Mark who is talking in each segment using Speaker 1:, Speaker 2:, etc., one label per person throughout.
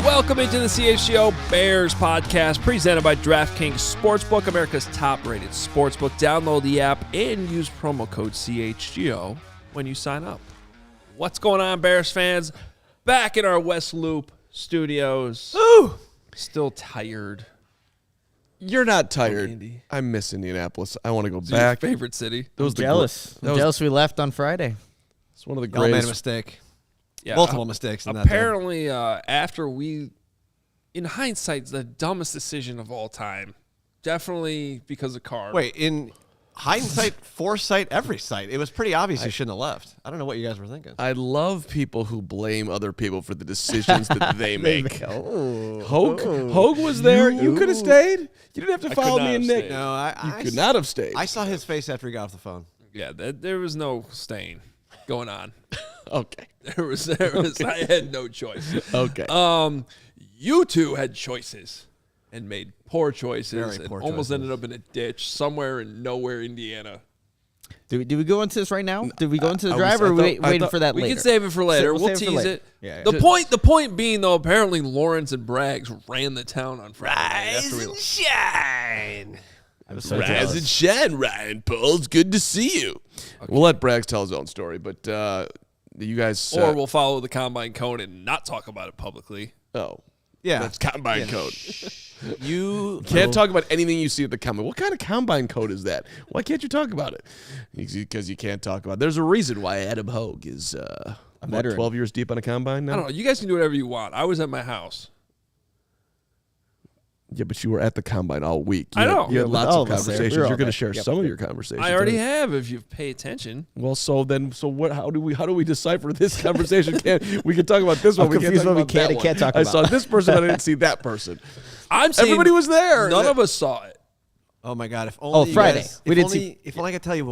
Speaker 1: Welcome into the CHGO Bears Podcast, presented by DraftKings Sportsbook, America's top-rated sportsbook. Download the app and use promo code CHGO when you sign up. What's going on, Bears fans? Back in our West Loop studios.
Speaker 2: Ooh!
Speaker 1: Still tired.
Speaker 2: You're not tired.
Speaker 1: Indy.
Speaker 2: I miss Indianapolis. I want to go
Speaker 1: It's
Speaker 2: back.
Speaker 1: your favorite city.
Speaker 2: That was the
Speaker 3: Jealous.
Speaker 2: that was-
Speaker 3: Jealous we left on Friday.
Speaker 2: It's one of the
Speaker 4: Y'all made a
Speaker 2: greatest.
Speaker 4: mistake.
Speaker 1: Yeah,
Speaker 4: Multiple mistakes in that day.
Speaker 1: apparently, after we, in hindsight, the dumbest decision of all time. Definitely because of Carr.
Speaker 4: Wait, in hindsight, foresight, every sight, it was pretty obvious you shouldn't have left. I don't know what you guys were thinking.
Speaker 2: I love people who blame other people for the decisions that they make. Hoge was there. You could have stayed. You didn't have to
Speaker 1: I
Speaker 2: follow
Speaker 1: could not
Speaker 2: me and
Speaker 1: have
Speaker 2: Nick.
Speaker 1: stayed.
Speaker 4: No,
Speaker 2: You could not have stayed.
Speaker 4: I saw his face after he got off the phone.
Speaker 1: Yeah, there was no staying going on.
Speaker 2: Okay.
Speaker 1: There was. I had no choice.
Speaker 2: Okay.
Speaker 1: You two had choices and made poor choices
Speaker 4: Very
Speaker 1: and
Speaker 4: poor
Speaker 1: almost
Speaker 4: choices.
Speaker 1: ended up in a ditch somewhere in nowhere, Indiana.
Speaker 3: Do we go into this right now? Did we go into the
Speaker 2: I
Speaker 3: drive,
Speaker 2: was-
Speaker 3: or
Speaker 2: I
Speaker 3: are we
Speaker 2: thought-
Speaker 3: waiting for that
Speaker 1: We
Speaker 3: later?
Speaker 1: can save it for later.
Speaker 3: We'll
Speaker 1: We'll
Speaker 3: save it for
Speaker 1: tease
Speaker 3: later.
Speaker 1: it.
Speaker 3: Yeah.
Speaker 1: The point being, though, apparently Lawrence and Braggs ran the town on Friday. Rise and
Speaker 4: shine.
Speaker 3: I was so
Speaker 2: Rise
Speaker 3: jealous.
Speaker 2: and shine, Ryan Paul. It's good to see you. We'll let Braggs tell his own story, but you guys.
Speaker 1: Or we'll follow the combine code and not talk about it publicly.
Speaker 2: Oh,
Speaker 4: Yeah.
Speaker 2: that's combine code.
Speaker 4: You
Speaker 2: Can't talk about anything you see at the combine. What kind of combine code is that? Why can't you talk about it? Because you can't talk about it. There's a reason why Adam Hoge is
Speaker 3: veteran.
Speaker 2: 12 years deep on a combine now.
Speaker 1: I don't know. You guys can do whatever you want. I was at my house.
Speaker 2: Yeah, but you were at the combine all week.
Speaker 1: I know.
Speaker 2: You had
Speaker 3: Yeah,
Speaker 2: lots
Speaker 3: all
Speaker 2: of
Speaker 3: of us there.
Speaker 2: conversations.
Speaker 3: We were all
Speaker 2: You're going to
Speaker 3: there.
Speaker 2: share
Speaker 3: Yep.
Speaker 2: some of your conversations.
Speaker 1: I already have if you pay attention.
Speaker 2: Well, so what? How do we decipher this conversation? We can talk about this one.
Speaker 3: I'm
Speaker 2: We can't
Speaker 3: confused
Speaker 2: talk
Speaker 3: what we
Speaker 2: about
Speaker 3: can
Speaker 2: that
Speaker 3: and can't
Speaker 2: one.
Speaker 3: talk
Speaker 2: I
Speaker 3: about.
Speaker 2: saw this person, but I didn't see that person.
Speaker 1: I'm saying
Speaker 2: Everybody was there.
Speaker 1: None of us saw it.
Speaker 4: Oh my God! If only
Speaker 3: Friday.
Speaker 4: You guys,
Speaker 3: We
Speaker 4: if
Speaker 3: did
Speaker 4: only,
Speaker 3: see-
Speaker 4: If only I could tell you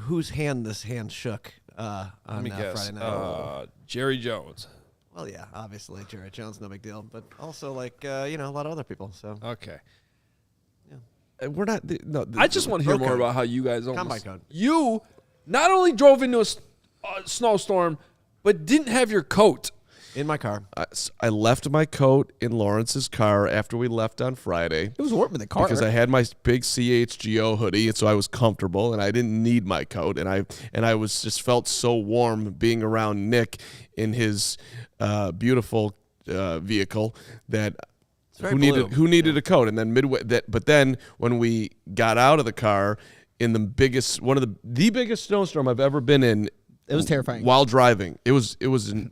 Speaker 4: whose hand this hand shook
Speaker 1: Let
Speaker 4: on
Speaker 1: me guess.
Speaker 4: Friday night.
Speaker 1: Jerry Jones.
Speaker 4: Well, yeah, obviously Jared Jones, no big deal, but also like a lot of other people. So
Speaker 1: Okay.
Speaker 2: We're not. No,
Speaker 1: I just want to hear
Speaker 4: Okay.
Speaker 1: more about how you guys
Speaker 4: Combine
Speaker 1: almost.
Speaker 4: code.
Speaker 1: You not only drove into a snowstorm, but didn't have your coat.
Speaker 4: in my car,
Speaker 2: I left my coat in Lawrence's car after we left on Friday.
Speaker 3: It was warm in the car.
Speaker 2: Because I had my big CHGO hoodie, and so I was comfortable, and I didn't need my coat, and I was just felt so warm being around Nick in his beautiful vehicle that
Speaker 4: very
Speaker 2: who needed a coat, and then but then when we got out of the car in the biggest the biggest snowstorm I've ever been in.
Speaker 3: It was terrifying.
Speaker 2: While driving, it was.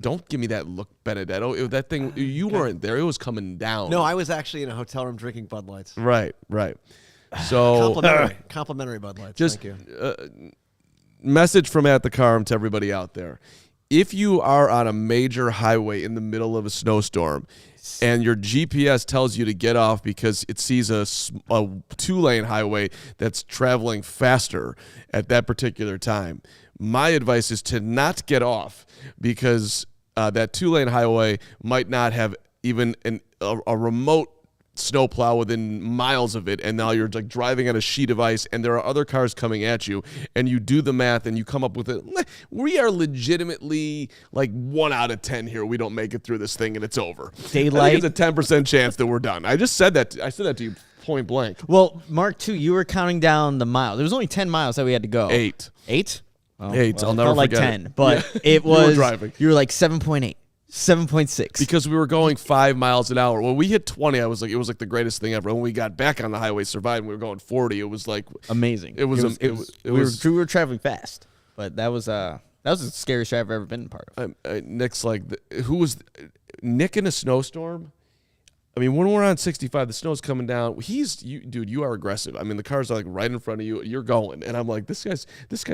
Speaker 2: Don't give me that look, Benedetto. That thing, you weren't there. It was coming down.
Speaker 4: no, I was actually in a hotel room drinking Bud Lights.
Speaker 2: Right. So
Speaker 4: Complimentary Bud Lights.
Speaker 2: just
Speaker 4: Thank you.
Speaker 2: message from At the Carm to everybody out there. If you are on a major highway in the middle of a snowstorm and your GPS tells you to get off because it sees a 2-lane highway that's traveling faster at that particular time, my advice is to not get off because that 2-lane highway might not have even a remote snowplow within miles of it, and now you're like driving on a sheet of ice and there are other cars coming at you, and you do the math and you come up with it. We are legitimately like 1 out of 10 here. We don't make it through this thing and it's over.
Speaker 3: Daylight.
Speaker 2: I think it's a 10% chance that we're done. I said that to you point blank.
Speaker 3: Well, Mark, too, you were counting down the miles. There was only 10 miles that we had to go.
Speaker 2: 8.
Speaker 3: 8? Oh,
Speaker 2: 8. I'll
Speaker 3: it
Speaker 2: never
Speaker 3: felt like
Speaker 2: forget
Speaker 3: 10,
Speaker 2: it.
Speaker 3: but
Speaker 2: Yeah.
Speaker 3: it was.
Speaker 2: driving.
Speaker 3: You were like 7.8. 7.6.
Speaker 2: Because we were going 5 miles an hour. When we hit 20, it was like the greatest thing ever. When we got back on the highway, survived, and we were going 40. It was like
Speaker 3: amazing.
Speaker 2: It was.
Speaker 3: We were traveling fast, but that was the scariest drive I've ever been a part of.
Speaker 2: Nick's like, who was Nick in a snowstorm? I mean, when we're on 65, the snow's coming down. Dude, you are aggressive. I mean, the cars are like right in front of you. You're going, and I'm like, this guy's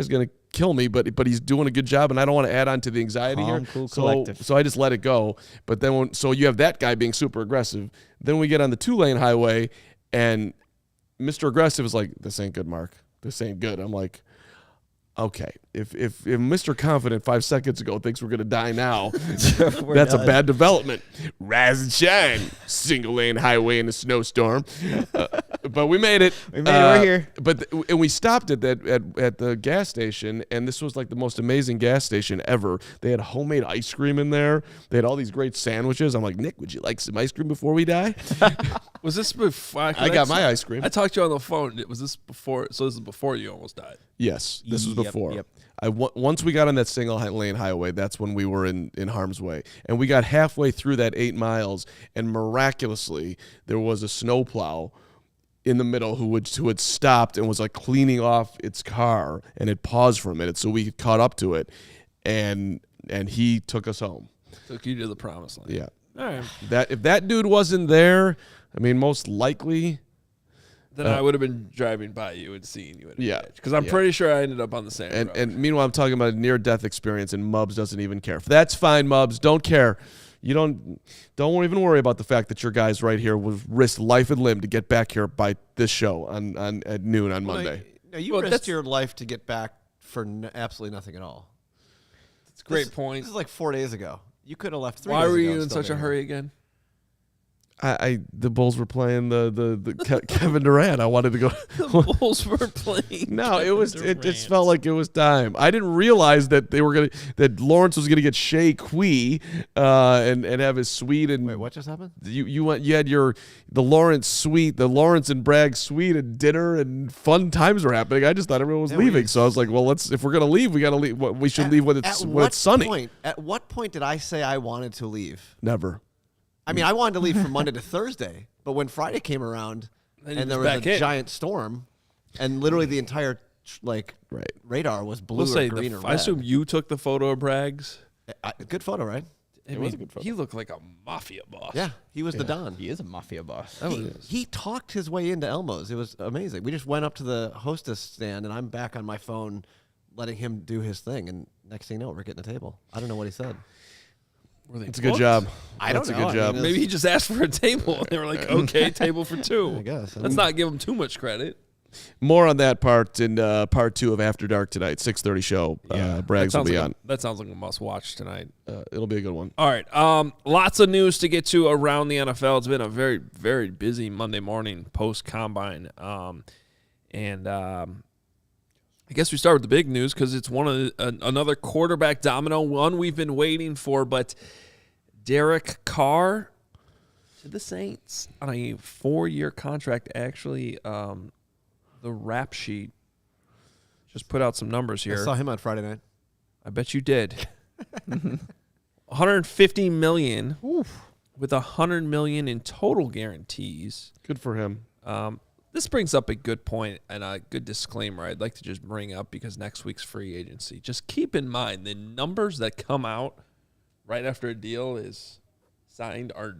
Speaker 2: gonna kill me, but he's doing a good job, and I don't want to add on to the anxiety
Speaker 3: Calm,
Speaker 2: here.
Speaker 3: cool, collective.
Speaker 2: So I just let it go. But then so you have that guy being super aggressive. Then we get on the 2-lane highway, and Mr. Aggressive is like, this ain't good, Mark. This ain't good. I'm like, okay, if Mr. Confident 5 seconds ago thinks we're going to die now, that's a bad development. Rise and shine, single lane highway in a snowstorm. But we made it.
Speaker 3: We're here.
Speaker 2: And we stopped at the gas station, and this was like the most amazing gas station ever. They had homemade ice cream in there. They had all these great sandwiches. I'm like, Nick, would you like some ice cream before we die?
Speaker 1: Was this before?
Speaker 2: I got my ice cream.
Speaker 1: I talked to you on the phone. Was this before? So this is before you almost died.
Speaker 2: Yes, this was before.
Speaker 3: Yep.
Speaker 2: Once we got on that single lane highway, that's when we were in harm's way. And we got halfway through that 8 miles, and miraculously, there was a snowplow in the middle who had stopped and was like cleaning off its car, and it paused for a minute so we caught up to it, and he took us home.
Speaker 1: Took you to the promised land.
Speaker 2: Yeah.
Speaker 1: All right.
Speaker 2: If that dude wasn't there, I mean, most likely.
Speaker 1: Then I would have been driving by you and seeing you. Because I'm
Speaker 2: Yeah.
Speaker 1: pretty sure I ended up on the same road.
Speaker 2: And meanwhile, I'm talking about a near-death experience, and Mubs doesn't even care. That's fine, Mubs. Don't care. You don't even worry about the fact that your guys right here will risk life and limb to get back here by this show at noon on Monday.
Speaker 4: No, you risked your life to get back for absolutely nothing at all.
Speaker 1: It's a great point.
Speaker 4: This is like 4 days ago. You could have left 3 days
Speaker 1: Why
Speaker 4: ago.
Speaker 1: were you in
Speaker 4: and still
Speaker 1: such a
Speaker 4: been
Speaker 1: hurry again?
Speaker 2: The Bulls were playing the Kevin Durant. I wanted to go.
Speaker 1: The Bulls were playing.
Speaker 2: No, it just felt like it was time. I didn't realize that that Lawrence was gonna get Shea Quee and have his suite. And
Speaker 4: Wait, what just happened?
Speaker 2: You had the Lawrence suite, the Lawrence and Bragg suite, and dinner and fun times were happening. I just thought everyone was leaving, so I was like, well, if we're gonna leave, we gotta leave. We should leave when it's sunny.
Speaker 4: At what point did I say I wanted to leave?
Speaker 2: Never.
Speaker 4: I mean, I wanted to leave from Monday to Thursday, but when Friday came around and there was a giant storm, and literally the entire radar was blue or green or red.
Speaker 1: I assume you took the photo of Bragg's.
Speaker 4: Good photo, right?
Speaker 1: It was a good photo. He looked like a mafia boss.
Speaker 4: Yeah, he was the Don.
Speaker 3: He is a mafia boss.
Speaker 4: He talked his way into Elmo's. It was amazing. We just went up to the hostess stand, and I'm back on my phone letting him do his thing, and next thing you know, we're getting a table. I don't know what he said.
Speaker 2: It's a good job.
Speaker 4: That's
Speaker 2: a good job.
Speaker 1: Maybe he just asked for a table, and they were like, okay, table for two.
Speaker 4: I guess.
Speaker 1: Let's not give him too much credit.
Speaker 2: More on that part in part 2 of After Dark tonight, 6:30 show. Braggs will be on.
Speaker 1: That sounds like a must-watch tonight.
Speaker 2: It'll be a good one.
Speaker 1: All right. Lots of news to get to around the NFL. It's been a very, very busy Monday morning post-combine. I guess we start with the big news because it's another quarterback domino, one we've been waiting for. But Derek Carr to the Saints on a 4-year contract. Actually, the rap sheet just put out some numbers here.
Speaker 4: I saw him on Friday night.
Speaker 1: I bet you did. $150 million with $100 million in total guarantees.
Speaker 2: Good for him.
Speaker 1: This brings up a good point and a good disclaimer I'd like to just bring up because next week's free agency. Just keep in mind the numbers that come out right after a deal is signed are,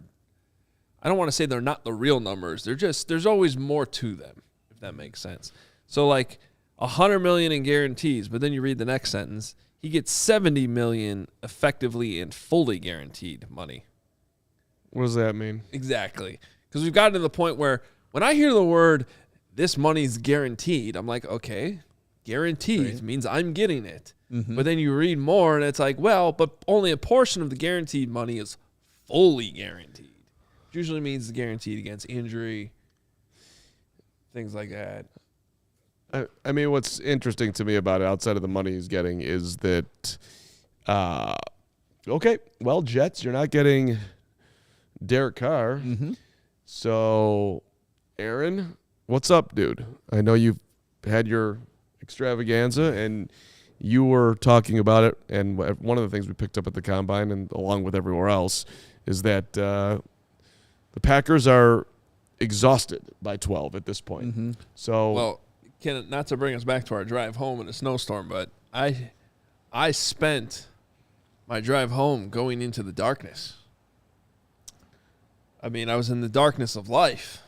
Speaker 1: I don't want to say they're not the real numbers. There's always more to them, if that makes sense. So like $100 million in guarantees, but then you read the next sentence, he gets $70 million effectively and fully guaranteed money.
Speaker 2: What does that mean?
Speaker 1: Exactly. Because we've gotten to the point where when I hear the word, this money's guaranteed, I'm like, okay, guaranteed means I'm getting it. Mm-hmm. But then you read more, and it's like, well, but only a portion of the guaranteed money is fully guaranteed. Which usually means guaranteed against injury, things like that.
Speaker 2: I mean, what's interesting to me about it, outside of the money he's getting, is that, okay, well, Jets, you're not getting Derek Carr. Mm-hmm. So, Aaron, what's up, dude? I know you've had your extravaganza, and you were talking about it, and one of the things we picked up at the Combine and along with everywhere else is that the Packers are exhausted by 12 at this point.
Speaker 3: Mm-hmm.
Speaker 2: So,
Speaker 1: well, not to bring us back to our drive home in a snowstorm, but I spent my drive home going into the darkness. I mean, I was in the darkness of life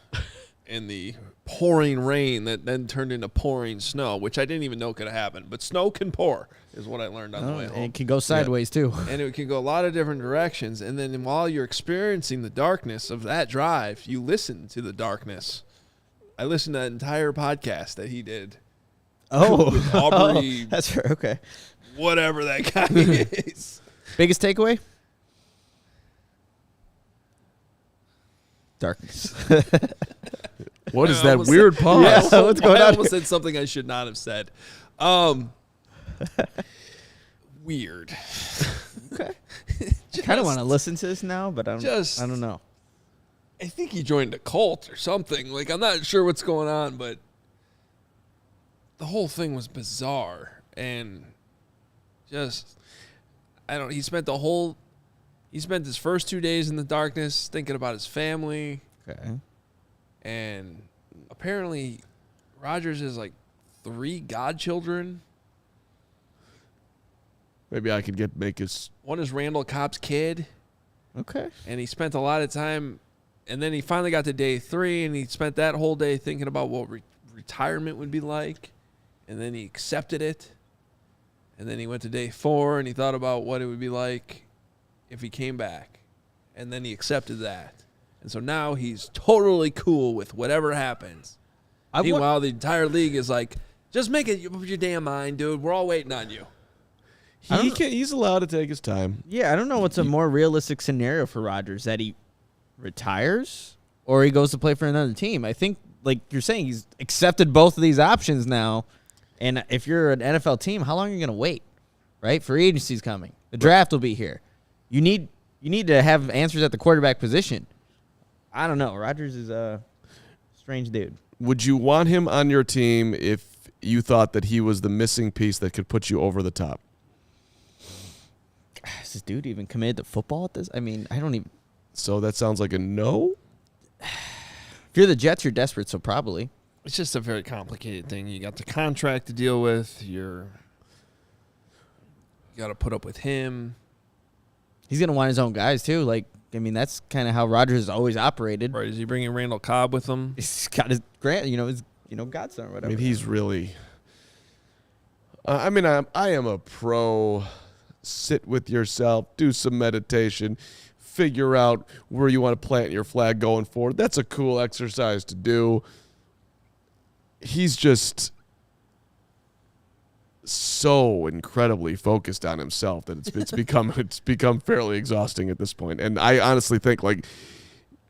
Speaker 1: in the pouring rain that then turned into pouring snow, which I didn't even know could happen. But snow can pour is what I learned on the way home.
Speaker 3: And it can go sideways, too.
Speaker 1: And it can go a lot of different directions. And then while you're experiencing the darkness of that drive, you listen to the darkness. I listened to that entire podcast that he did.
Speaker 3: Oh,
Speaker 1: Aubrey,
Speaker 3: that's right. Okay.
Speaker 1: Whatever that guy is.
Speaker 3: Biggest takeaway? Darkness.
Speaker 2: what is that weird pause?
Speaker 3: Yeah, what's going on?
Speaker 1: I almost said something I should not have said. Weird.
Speaker 3: Okay. Kind of want to listen to this now, but I don't know.
Speaker 1: I think he joined a cult or something. Like, I'm not sure what's going on, but the whole thing was bizarre. And just, he spent his first 2 days in the darkness thinking about his family.
Speaker 3: Okay.
Speaker 1: And apparently Rodgers has like 3 godchildren.
Speaker 2: Maybe I could make his...
Speaker 1: One is Randall Cobb's kid.
Speaker 3: Okay.
Speaker 1: And he spent a lot of time, and then he finally got to day 3, and he spent that whole day thinking about what retirement would be like. And then he accepted it. And then he went to day 4, and he thought about what it would be like if he came back. And then he accepted that. And so now he's totally cool with whatever happens. Meanwhile, the entire league is like, just make it up your damn mind, dude. We're all waiting on you.
Speaker 2: He's allowed to take his time.
Speaker 3: Yeah, I don't know what's a more realistic scenario for Rodgers, that he retires or he goes to play for another team. I think, like you're saying, he's accepted both of these options now. And if you're an NFL team, how long are you going to wait? Right? Free agency's coming. The draft will be here. You need to have answers at the quarterback position. I don't know. Rodgers is a strange dude.
Speaker 2: Would you want him on your team if you thought that he was the missing piece that could put you over the top?
Speaker 3: Is this dude even committed to football at this? I mean, I don't even.
Speaker 2: So that sounds like a no?
Speaker 3: If you're the Jets, you're desperate, so probably.
Speaker 1: It's just a very complicated thing. You got the contract to deal with. You got to put up with him.
Speaker 3: He's going to want his own guys, too. Like, I mean, that's kind of how Rodgers has always operated.
Speaker 1: Right? Is he bringing Randall Cobb with him?
Speaker 3: He's got his godson or whatever.
Speaker 2: I mean, he's really. I am a pro. Sit with yourself, do some meditation, figure out where you want to plant your flag going forward. That's a cool exercise to do. He's just so incredibly focused on himself that it's become fairly exhausting at this point. And I honestly think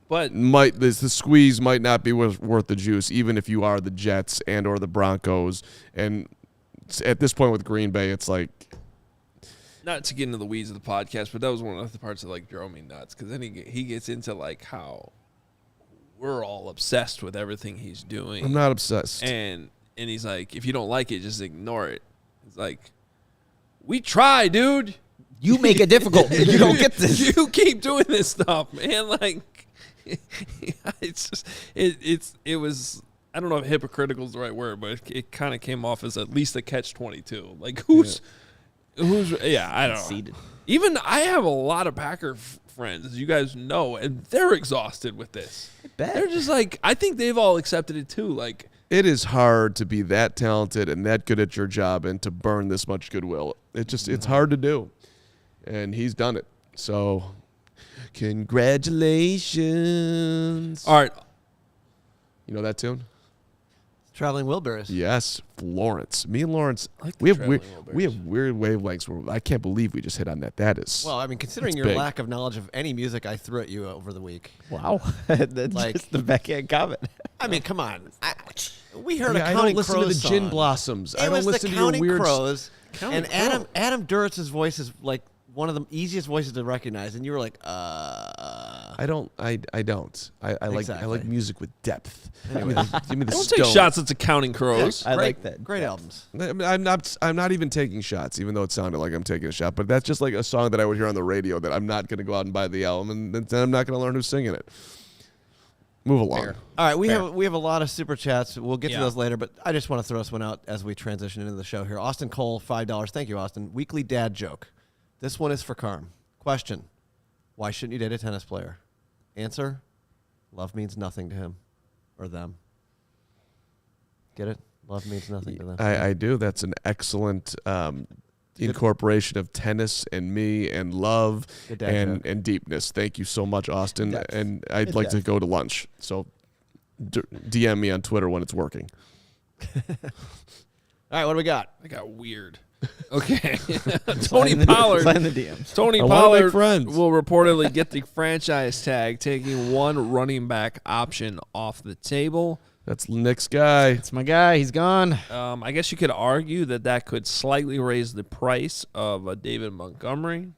Speaker 2: the squeeze might not be worth the juice, even if you are the Jets and or the Broncos. And at this point with Green Bay, it's like.
Speaker 1: Not to get into the weeds of the podcast, but that was one of the parts that like drove me nuts, because then he gets into like how we're all obsessed with everything he's doing.
Speaker 2: I'm not obsessed.
Speaker 1: And he's like, if you don't like it, just ignore it. It's like, we try, dude.
Speaker 3: You make it difficult. You don't get this.
Speaker 1: You keep doing this stuff, man. Like, it was. I don't know if hypocritical is the right word, but it kind of came off as at least a catch-22. Like, I don't know. Even I have a lot of Packer friends, as you guys know, and they're exhausted with this.
Speaker 3: I bet.
Speaker 1: They're just like, I think they've all accepted it too. Like,
Speaker 2: it is hard to be that talented and that good at your job and to burn this much goodwill. It's hard to do. And he's done it. So, congratulations.
Speaker 1: All right.
Speaker 2: You know that tune?
Speaker 4: Traveling Wheelbarrows.
Speaker 2: Yes, Lawrence. Me and Lawrence,
Speaker 1: like
Speaker 2: we have weird wavelengths. Where I can't believe we just hit on that. That is
Speaker 4: well. I mean, considering your lack of knowledge of any music I threw at you over the week.
Speaker 3: Wow, that's like just the backhand comment.
Speaker 4: I mean, come on. We heard
Speaker 2: I
Speaker 4: Counting
Speaker 2: don't listen
Speaker 4: Crows
Speaker 2: to the
Speaker 4: song.
Speaker 2: Gin Blossoms.
Speaker 4: It
Speaker 2: I don't
Speaker 4: was
Speaker 2: listen
Speaker 4: the
Speaker 2: to your
Speaker 4: Counting
Speaker 2: weird
Speaker 4: Crows,
Speaker 2: Counting
Speaker 4: and
Speaker 2: Crow.
Speaker 4: Adam Duritz' voice is like one of the easiest voices to recognize, and you were like,
Speaker 2: I don't. I like music with depth.
Speaker 4: Anyway.
Speaker 2: Give me the
Speaker 1: Don't
Speaker 2: stone.
Speaker 1: take shots at the Counting Crows.
Speaker 3: I like that.
Speaker 4: Great albums.
Speaker 2: I'm not even taking shots, even though it sounded like I'm taking a shot. But that's just like a song that I would hear on the radio that I'm not going to go out and buy the album, and then I'm not going to learn who's singing it. Move along.
Speaker 3: Fair.
Speaker 4: All right, we have a lot of super chats. We'll get to
Speaker 3: Yeah.
Speaker 4: those later, but I just want to throw this one out as we transition into the show here. Austin Cole, $5. Thank you, Austin. Weekly dad joke. This one is for Carm. Question: why shouldn't you date a tennis player? Answer: love means nothing to him or them. Get it? Love means nothing to them.
Speaker 2: I do. That's an excellent incorporation of tennis and me and love
Speaker 4: Good dad joke.
Speaker 2: and deepness. Thank you so much, Austin.
Speaker 3: Depth.
Speaker 2: And I'd
Speaker 3: Good
Speaker 2: like to
Speaker 3: depth.
Speaker 2: go to lunch. So DM me on Twitter when it's working.
Speaker 4: All right, what do we got?
Speaker 1: I got weird. Okay.
Speaker 3: Slide
Speaker 1: Tony
Speaker 3: in the-
Speaker 1: Pollard.
Speaker 3: slide in the DMs.
Speaker 1: Tony
Speaker 2: I wanna make
Speaker 1: Pollard
Speaker 2: friends.
Speaker 1: will reportedly get the franchise tag, taking one running back option off the table.
Speaker 2: That's Nick's guy.
Speaker 3: It's my guy. He's gone.
Speaker 1: I guess you could argue that could slightly raise the price of David Montgomery,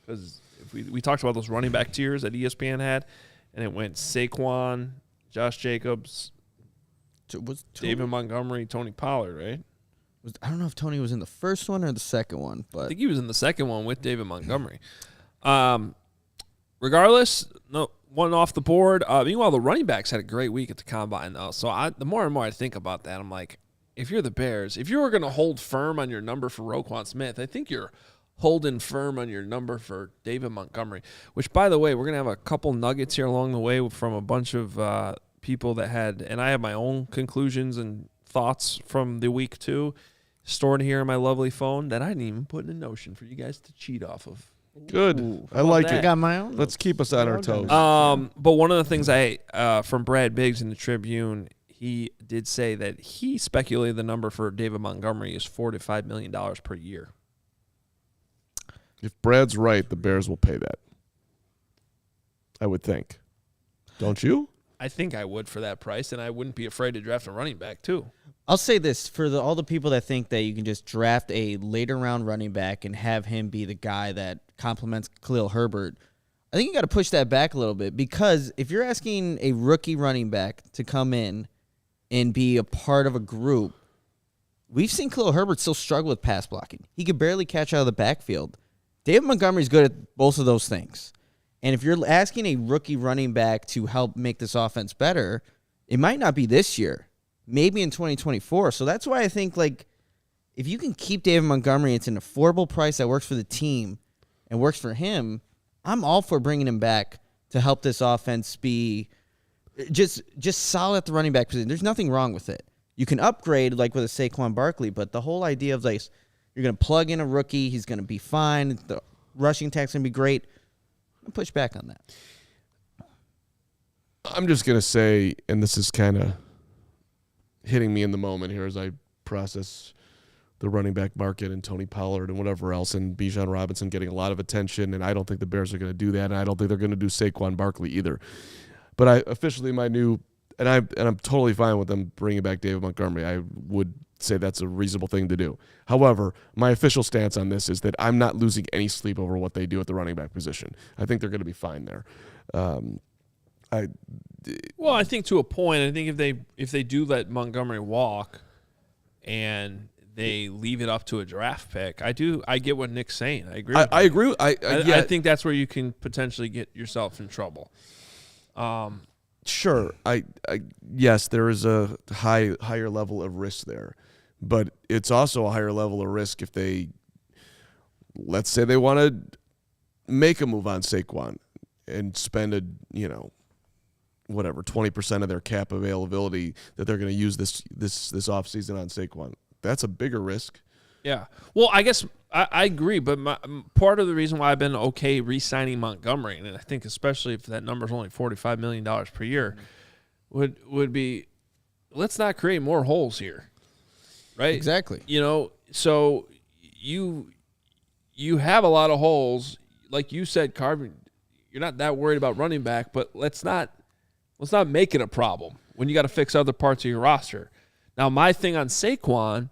Speaker 1: because if we talked about those running back tiers that ESPN had, and it went Saquon, Josh Jacobs, David Montgomery, Tony Pollard, right?
Speaker 3: I don't know if Tony was in the first one or the second one,
Speaker 1: I
Speaker 3: but
Speaker 1: think he was in the second one with David Montgomery. Regardless, no one off the board. Meanwhile, the running backs had a great week at the combine, though. So the more and more I think about that, I'm like, if you're the Bears, if you were going to hold firm on your number for Roquan Smith, I think you're holding firm on your number for David Montgomery. Which, by the way, we're going to have a couple nuggets here along the way from a bunch of people that had, and I have my own conclusions and thoughts from the week too, stored here in my lovely phone that I didn't even put in a Notion for you guys to cheat off of.
Speaker 2: Good.
Speaker 3: Ooh.
Speaker 2: I like
Speaker 1: that?
Speaker 3: I
Speaker 2: it.
Speaker 3: got my own.
Speaker 2: Let's keep us on our toes.
Speaker 1: But one of the things from Brad Biggs in the Tribune, he did say that he speculated the number for David Montgomery is $4 to $5 million per year.
Speaker 2: If Brad's right, the Bears will pay that. I would think. Don't you?
Speaker 1: I think I would for that price, and I wouldn't be afraid to draft a running back too.
Speaker 3: I'll say this for all the people that think that you can just draft a later round running back and have him be the guy that complements Khalil Herbert. I think you got to push that back a little bit, because if you're asking a rookie running back to come in and be a part of a group, we've seen Khalil Herbert still struggle with pass blocking. He could barely catch out of the backfield. David Montgomery's good at both of those things. And if you're asking a rookie running back to help make this offense better, it might not be this year. Maybe in 2024. So that's why I think, like, if you can keep David Montgomery, it's an affordable price that works for the team and works for him, I'm all for bringing him back to help this offense be just solid at the running back position. There's nothing wrong with it. You can upgrade, like with a Saquon Barkley, but the whole idea of, like, you're going to plug in a rookie, he's going to be fine, the rushing attack's going to be great, I'm going to push back on that.
Speaker 2: I'm just going to say, and this is kind of hitting me in the moment here as I process the running back market and Tony Pollard and whatever else, and Bijan Robinson getting a lot of attention, and I don't think the Bears are going to do that, and I don't think they're going to do Saquon Barkley either. But I officially, my new, and I'm totally fine with them bringing back David Montgomery. I would say that's a reasonable thing to do. However, my official stance on this is that I'm not losing any sleep over what they do at the running back position. I think they're going to be fine there.
Speaker 1: Well, I think to a point. I think if they do let Montgomery walk and they leave it up to a draft pick, I get what Nick's saying. I agree.
Speaker 2: I agree.
Speaker 1: I think that's where you can potentially get yourself in trouble.
Speaker 2: Sure. Yes, there is a higher level of risk there, but it's also a higher level of risk if they, let's say they want to make a move on Saquon and spend 20% of their cap availability that they're going to use this offseason on Saquon. That's a bigger risk.
Speaker 1: Yeah. Well, I guess I agree, but part of the reason why I've been okay re-signing Montgomery, and I think especially if that number is only $45 million per year, would be, let's not create more holes here, right?
Speaker 3: Exactly.
Speaker 1: So you have a lot of holes, like you said, Carr. You're not that worried about running back, but let's not make it a problem when you got to fix other parts of your roster. Now, my thing on Saquon,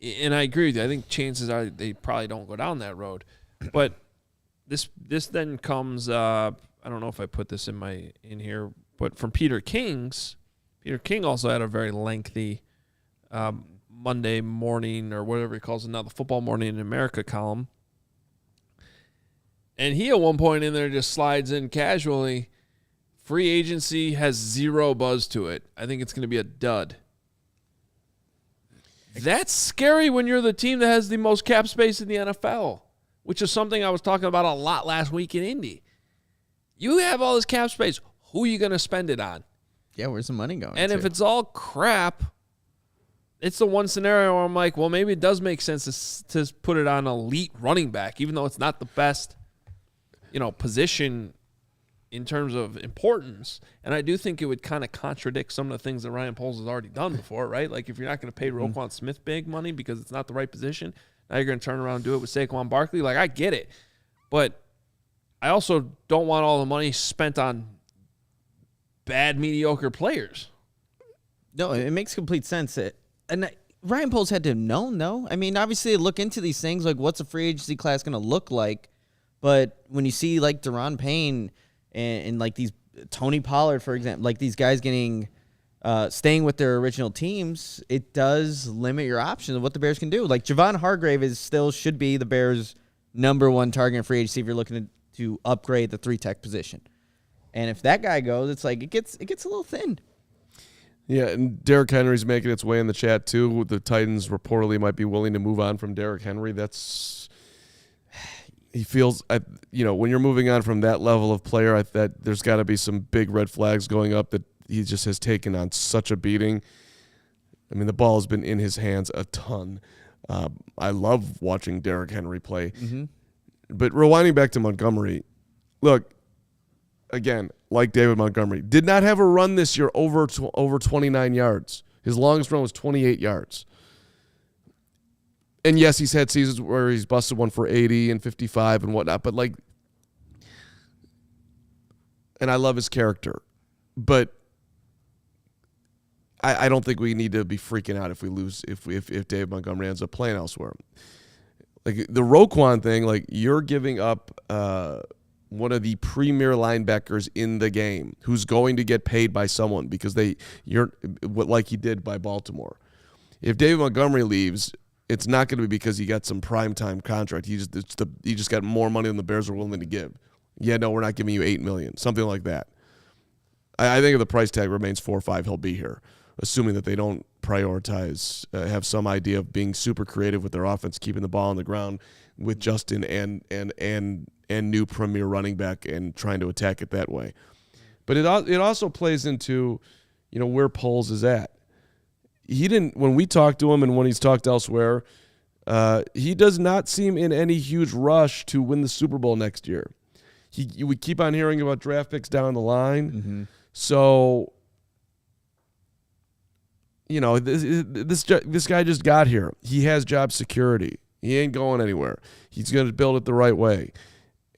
Speaker 1: and I agree with you, I think chances are they probably don't go down that road. But this then comes, I I don't know if I put this in here, but from Peter King also had a very lengthy Monday morning or whatever he calls it now, the Football Morning in America column. And he at one point in there just slides in casually, free agency has zero buzz to it. I think it's going to be a dud. That's scary when you're the team that has the most cap space in the NFL, which is something I was talking about a lot last week in Indy. You have all this cap space. Who are you going to spend it on?
Speaker 3: Yeah, where's the money going?
Speaker 1: And if it's all crap, it's the one scenario where I'm like, well, maybe it does make sense to put it on elite running back, even though it's not the best, position in terms of importance. And I do think it would kind of contradict some of the things that Ryan Poles has already done before, right? Like if you're not going to pay Roquan Smith big money because it's not the right position, now you're going to turn around and do it with Saquon Barkley. Like I get it. But I also don't want all the money spent on bad, mediocre players.
Speaker 3: No, it makes complete sense. Ryan Poles had to have known, though. I mean, obviously, look into these things, like what's a free agency class going to look like. But when you see like Deron Payne and like these Tony Pollard, for example, like these guys staying with their original teams, it does limit your options of what the Bears can do. Like Javon Hargrave should be the Bears' #1 target in free agency if you're looking to upgrade the 3-tech position. And if that guy goes, it's like it gets a little thin.
Speaker 2: Yeah, and Derrick Henry's making its way in the chat too. The Titans reportedly might be willing to move on from Derrick Henry. He feels, when you're moving on from that level of player, that there's got to be some big red flags going up that he just has taken on such a beating. I mean, the ball has been in his hands a ton. I love watching Derrick Henry play. Mm-hmm. But rewinding back to Montgomery, look, again, like David Montgomery, did not have a run this year over 29 yards. His longest run was 28 yards. And yes, he's had seasons where he's busted one for 80 and 55 and whatnot, but and I love his character, but I don't think we need to be freaking out if we lose, if David Montgomery ends up playing elsewhere. Like the Roquan thing, like you're giving up one of the premier linebackers in the game who's going to get paid by someone because like he did by Baltimore. If David Montgomery leaves, it's not going to be because he got some primetime contract. He just got more money than the Bears are willing to give. Yeah, no, we're not giving you $8 million, something like that. I think if the price tag remains 4 or 5, he'll be here, assuming that they don't prioritize, have some idea of being super creative with their offense, keeping the ball on the ground with Justin and new premier running back and trying to attack it that way. But it also plays into, where Poles is at. He didn't, when we talked to him and when he's talked elsewhere, he does not seem in any huge rush to win the Super Bowl next year. We keep on hearing about draft picks down the line. Mm-hmm. So, this guy just got here. He has job security. He ain't going anywhere. He's going to build it the right way.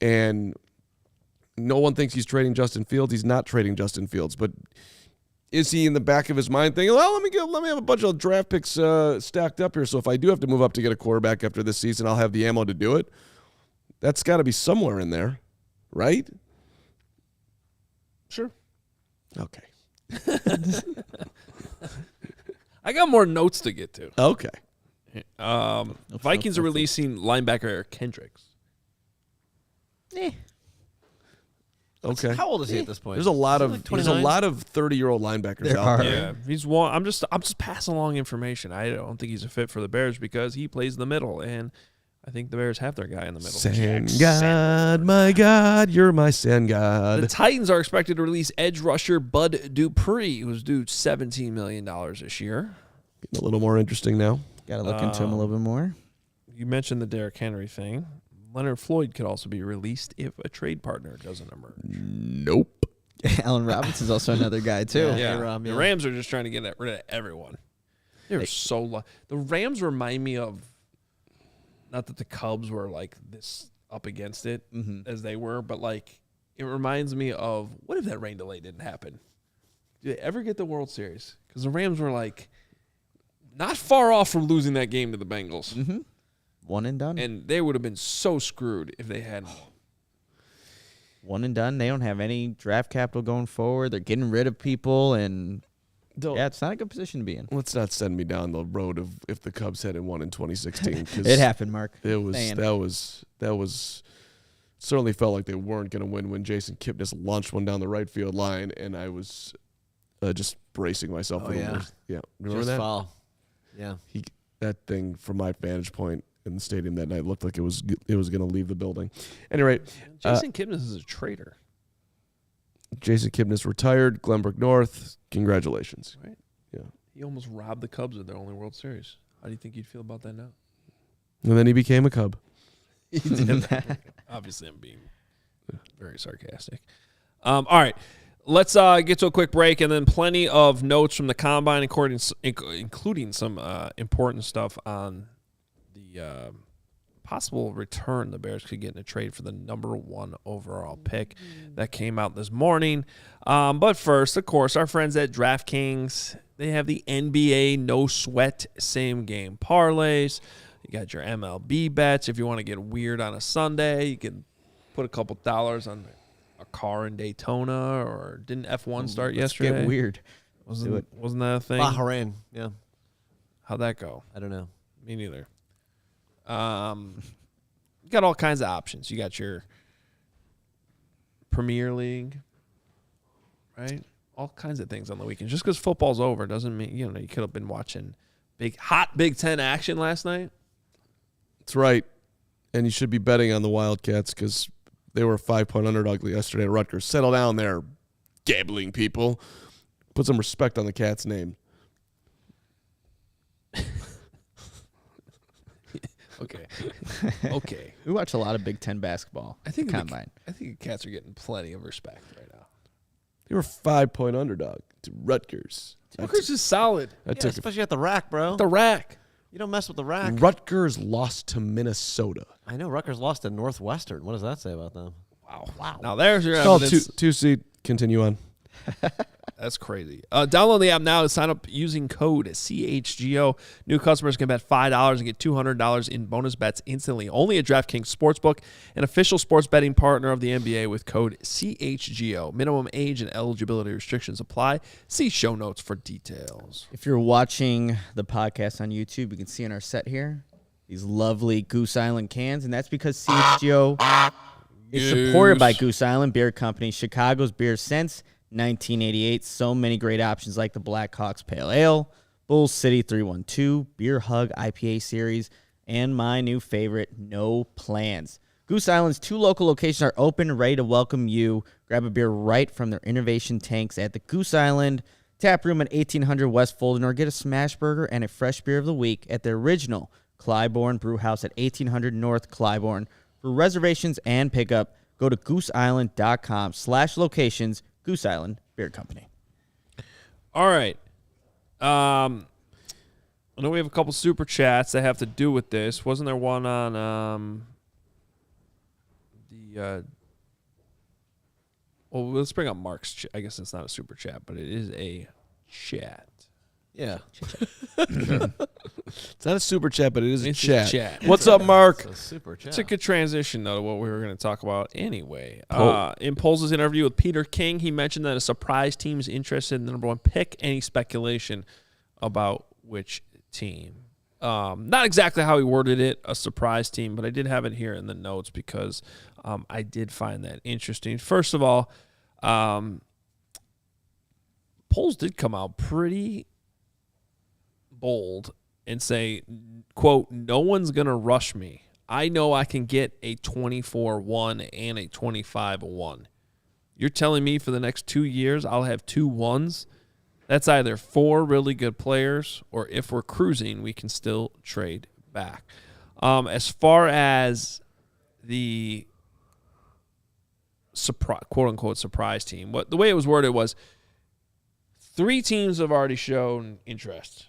Speaker 2: And no one thinks he's trading Justin Fields. He's not trading Justin Fields. But is he in the back of his mind thinking, well, let me have a bunch of draft picks stacked up here, so if I do have to move up to get a quarterback after this season, I'll have the ammo to do it? That's got to be somewhere in there, right?
Speaker 1: Sure.
Speaker 2: Okay.
Speaker 1: I got more notes to get to.
Speaker 2: Okay.
Speaker 1: Vikings are releasing linebacker Eric Kendricks.
Speaker 2: Okay.
Speaker 4: How old is he at this point?
Speaker 2: There's a lot of 30-year-old linebackers out there.
Speaker 1: Yeah, he's one. I'm just passing along information. I don't think he's a fit for the Bears because he plays in the middle, and I think the Bears have their guy in the middle.
Speaker 2: Sand God, my God, you're my sand God.
Speaker 1: The Titans are expected to release edge rusher Bud Dupree, who's due $17 million this year.
Speaker 2: Getting a little more interesting now.
Speaker 3: Got to look into him a little bit more.
Speaker 1: You mentioned the Derrick Henry thing. Leonard Floyd could also be released if a trade partner doesn't emerge.
Speaker 2: Nope.
Speaker 3: Allen Robinson's also another guy, too.
Speaker 1: Yeah. The Rams are just trying to get rid of everyone. They're so low. The Rams remind me of, not that the Cubs were like this up against it as they were, but like it reminds me of, what if that rain delay didn't happen? Did they ever get the World Series? Because the Rams were like not far off from losing that game to the Bengals.
Speaker 3: Mm-hmm. One and done.
Speaker 1: And they would have been so screwed if they hadn't.
Speaker 3: one and done. They don't have any draft capital going forward. They're getting rid of people, and it's not a good position to be in.
Speaker 2: Let's not send me down the road of if the Cubs hadn't won in 2016. 'Cause
Speaker 3: It happened, Mark.
Speaker 2: That was certainly felt like they weren't going to win when Jason Kipnis launched one down the right field line, and I was just bracing myself.
Speaker 4: Yeah.
Speaker 2: Remember
Speaker 4: Just
Speaker 2: that?
Speaker 4: foul. Yeah.
Speaker 2: That thing from my vantage point in the stadium that night looked like it was going to leave the building. Anyway,
Speaker 1: Jason Kipnis is a traitor.
Speaker 2: Jason Kipnis retired. Glenbrook North. Congratulations.
Speaker 1: Right.
Speaker 2: Yeah.
Speaker 1: He almost robbed the Cubs of their only World Series. How do you think you'd feel about that now?
Speaker 2: And then he became a Cub.
Speaker 1: Obviously, I'm being very sarcastic. All right. Let's get to a quick break, and then plenty of notes from the Combine, including some important stuff on the possible return the Bears could get in a trade for the number 1 overall pick that came out this morning. But first, of course, our friends at DraftKings, they have the NBA no-sweat same-game parlays. You got your MLB bets. If you want to get weird on a Sunday, you can put a couple dollars on a Carr in Daytona, or didn't F1 start yesterday?
Speaker 3: Get weird.
Speaker 1: Wasn't that a thing?
Speaker 4: Bahrain. Yeah.
Speaker 1: How'd that go?
Speaker 4: I don't know.
Speaker 1: Me neither. You got all kinds of options. You got your Premier League, right? All kinds of things on the weekend. Just because football's over doesn't mean, you could have been watching hot Big Ten action last night.
Speaker 2: That's right. And you should be betting on the Wildcats because they were a 5-point underdog yesterday at Rutgers. Settle down there, gambling people. Put some respect on the Cats' name.
Speaker 1: Okay.
Speaker 3: We watch a lot of Big Ten basketball.
Speaker 1: I think
Speaker 3: Combine.
Speaker 1: I think the Cats are getting plenty of respect right now.
Speaker 2: They were a 5-point underdog to Rutgers.
Speaker 1: Rutgers is solid.
Speaker 4: Especially at the rack, bro.
Speaker 1: The rack.
Speaker 4: You don't mess with the rack.
Speaker 2: Rutgers lost to Minnesota.
Speaker 4: I know Rutgers lost to Northwestern. What does that say about them?
Speaker 1: Wow. Now there's your
Speaker 2: Called
Speaker 1: evidence.
Speaker 2: two seed. Continue on.
Speaker 1: That's crazy. Download the app now to sign up using code CHGO. New customers can bet $5 and get $200 in bonus bets instantly. Only at DraftKings Sportsbook, an official sports betting partner of the NBA with code CHGO. Minimum age and eligibility restrictions apply. See show notes for details.
Speaker 3: If you're watching the podcast on YouTube, you can see in our set here these lovely Goose Island cans, and that's because CHGO is supported by Goose Island Beer Company, Chicago's beer since 1988. So many great options like the Blackhawks Pale Ale, Bull City 312, Beer Hug IPA series, and my new favorite, No Plans. Goose Island's 2 local locations are open and ready to welcome you. Grab a beer right from their innovation tanks at the Goose Island Tap Room at 1800 West Fulton, or get a smash burger and a fresh beer of the week at the original Clybourne Brew House at 1800 North Clybourne. For reservations and pickup, go to gooseisland.com/locations. Goose Island Beer Company.
Speaker 1: All right. I know we have a couple super chats that have to do with this. Wasn't there one on well, let's bring up Mark's. I guess it's not a super chat, but it is a chat.
Speaker 4: Yeah.
Speaker 2: It's not a super chat, but it is a
Speaker 1: It's a
Speaker 2: chat.
Speaker 1: chat.
Speaker 2: What's up, Mark?
Speaker 4: It's a super chat.
Speaker 1: It's a good transition, though, to what we were going to talk about anyway.
Speaker 2: Oh.
Speaker 1: In Poles' interview with Peter King, he mentioned that a surprise team is interested in the number 1 pick. Any speculation about which team? Not exactly how he worded it, a surprise team, but I did have it here in the notes because I did find that interesting. First of all, Poles did come out pretty bold and say, quote, "No one's going to rush me. I know I can get a 24-1 and a 25-1. You're telling me for the next 2 years I'll have 2 1s? That's either 4 really good players, or if we're cruising, we can still trade back." As far as the quote-unquote surprise team, the way it was worded was 3 teams have already shown interest.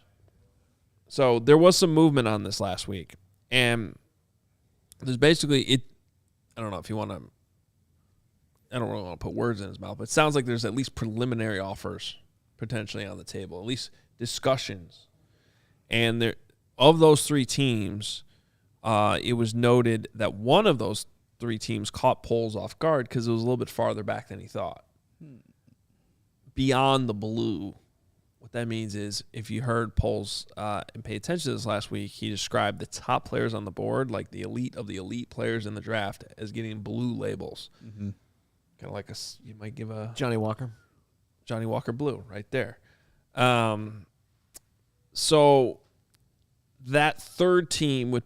Speaker 1: So there was some movement on this last week. And there's basically I don't know if you want to, I don't really want to put words in his mouth, but it sounds like there's at least preliminary offers potentially on the table, at least discussions. And of those 3 teams, it was noted that one of those three teams caught Poles off guard because it was a little bit farther back than he thought. Beyond the blue, what that means is if you heard Poles and pay attention to this last week, he described the top players on the board, like the elite of the elite players in the draft, as getting blue labels. Mm-hmm. Kind of like you might give a
Speaker 4: Johnny Walker
Speaker 1: blue right there. So that third team would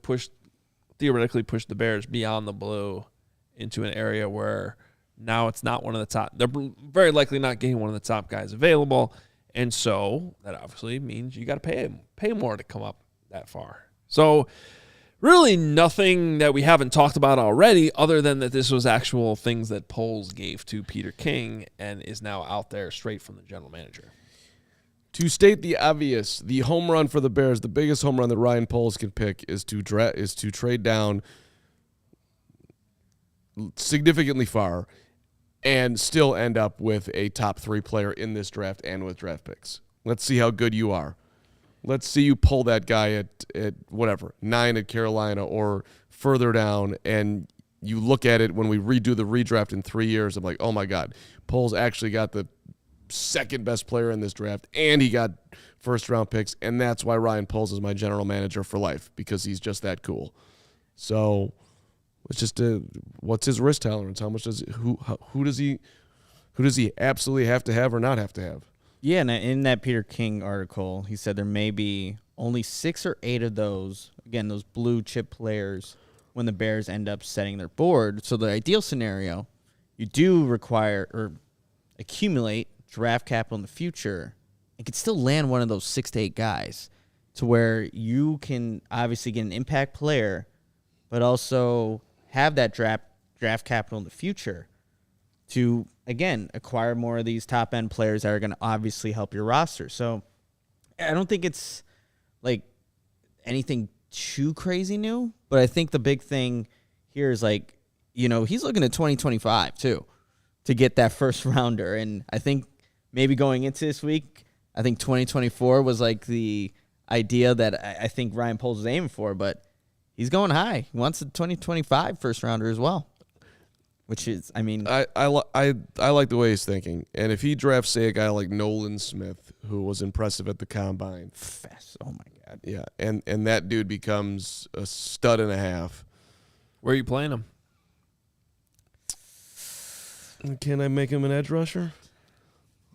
Speaker 1: theoretically push the Bears beyond the blue into an area where now it's not one of the top. They're very likely not getting one of the top guys available, and so that obviously means you got to pay more to come up that far. So really nothing that we haven't talked about already, other than that this was actual things that Poles gave to Peter King and is now out there straight from the general manager.
Speaker 2: To state the obvious, the home run for the Bears, the biggest home run that Ryan Poles can pick is to trade down significantly far and still end up with a top 3 player in this draft and with draft picks. Let's see how good you are. Let's see you pull that guy at whatever, 9 at Carolina or further down, and you look at it when we redo the redraft in 3 years. I'm like, oh my God, Poles actually got the second best player in this draft, and he got first round picks, and that's why Ryan Poles is my general manager for life, because he's just that cool. So it's just what's his risk tolerance? How much does who does he absolutely have to have or not have to have?
Speaker 3: Yeah, and in that Peter King article, he said there may be only 6 or 8 of those, again, those blue chip players, when the Bears end up setting their board. So the ideal scenario, you do require or accumulate draft capital in the future and could still land one of those 6 to 8 guys to where you can obviously get an impact player, but also have that draft capital in the future to, again, acquire more of these top-end players that are going to obviously help your roster. So I don't think it's like anything too crazy new, but I think the big thing here is like, he's looking at 2025 too to get that first rounder. And I think maybe going into this week, I think 2024 was like the idea that I think Ryan Poles was aiming for, but he's going high. He wants a 2025 first rounder as well. Which is, I
Speaker 2: like the way he's thinking. And if he drafts, say, a guy like Nolan Smith, who was impressive at the combine.
Speaker 3: Fast. Oh, my God.
Speaker 2: Yeah, and that dude becomes a stud and a half.
Speaker 1: Where are you playing him?
Speaker 2: Can I make him an edge rusher?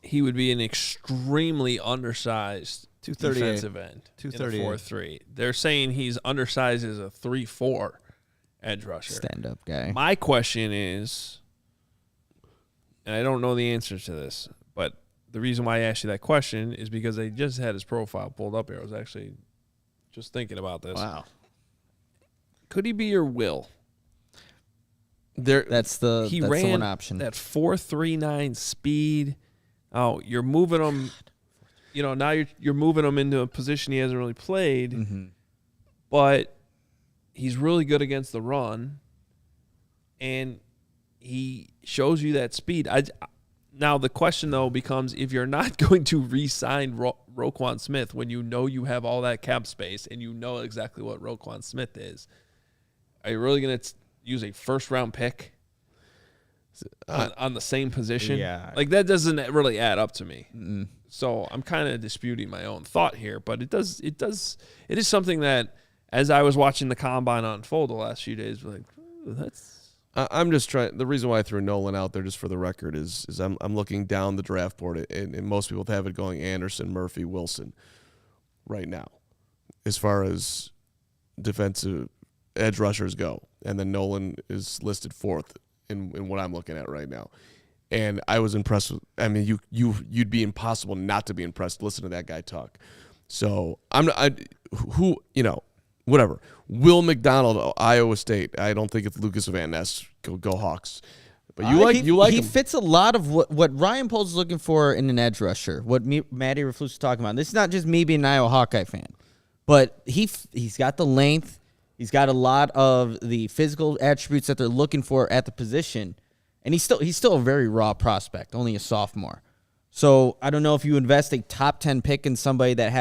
Speaker 1: He would be an extremely undersized
Speaker 4: 238
Speaker 1: defensive end.
Speaker 4: 238.
Speaker 1: 4-3. They're saying he's undersized as a 3-4. Edge rusher.
Speaker 3: Stand-up guy.
Speaker 1: My question is, and I don't know the answers to this, but the reason why I asked you that question is because I just had his profile pulled up here. I was actually just thinking about this.
Speaker 3: Wow.
Speaker 1: Could he be your will?
Speaker 3: That's the one option.
Speaker 1: That 4.39 speed. Oh, you're moving him. Now you're moving him into a position he hasn't really played. Mm-hmm. But he's really good against the run, and he shows you that speed. Now the question, though, becomes if you're not going to re-sign Roquan Smith when you know you have all that cap space and you know exactly what Roquan Smith is, are you really going to use a first-round pick on the same position?
Speaker 3: Yeah.
Speaker 1: Like, that doesn't really add up to me.
Speaker 3: Mm-mm.
Speaker 1: So I'm kind of disputing my own thought here, but it is something that, as I was watching the combine unfold the last few days, like, that's.
Speaker 2: I'm just trying. The reason why I threw Nolan out there, just for the record, is I'm looking down the draft board, and most people have it going Anderson, Murphy, Wilson, right now, as far as defensive edge rushers go, and then Nolan is listed 4th in what I'm looking at right now, and I was impressed with. I mean, you'd be impossible not to be impressed. Listen to that guy talk. So whatever. Will McDonald, Iowa State. I don't think it's Lucas Van Ness. Go Hawks. But you like
Speaker 3: he
Speaker 2: him.
Speaker 3: fits a lot of what Ryan Poles is looking for in an edge rusher. What Matty Raflus is talking about. This is not just me being an Iowa Hawkeye fan, but he's got the length. He's got a lot of the physical attributes that they're looking for at the position, and he's still a very raw prospect, only a sophomore. So I don't know if you invest a top 10 pick in somebody that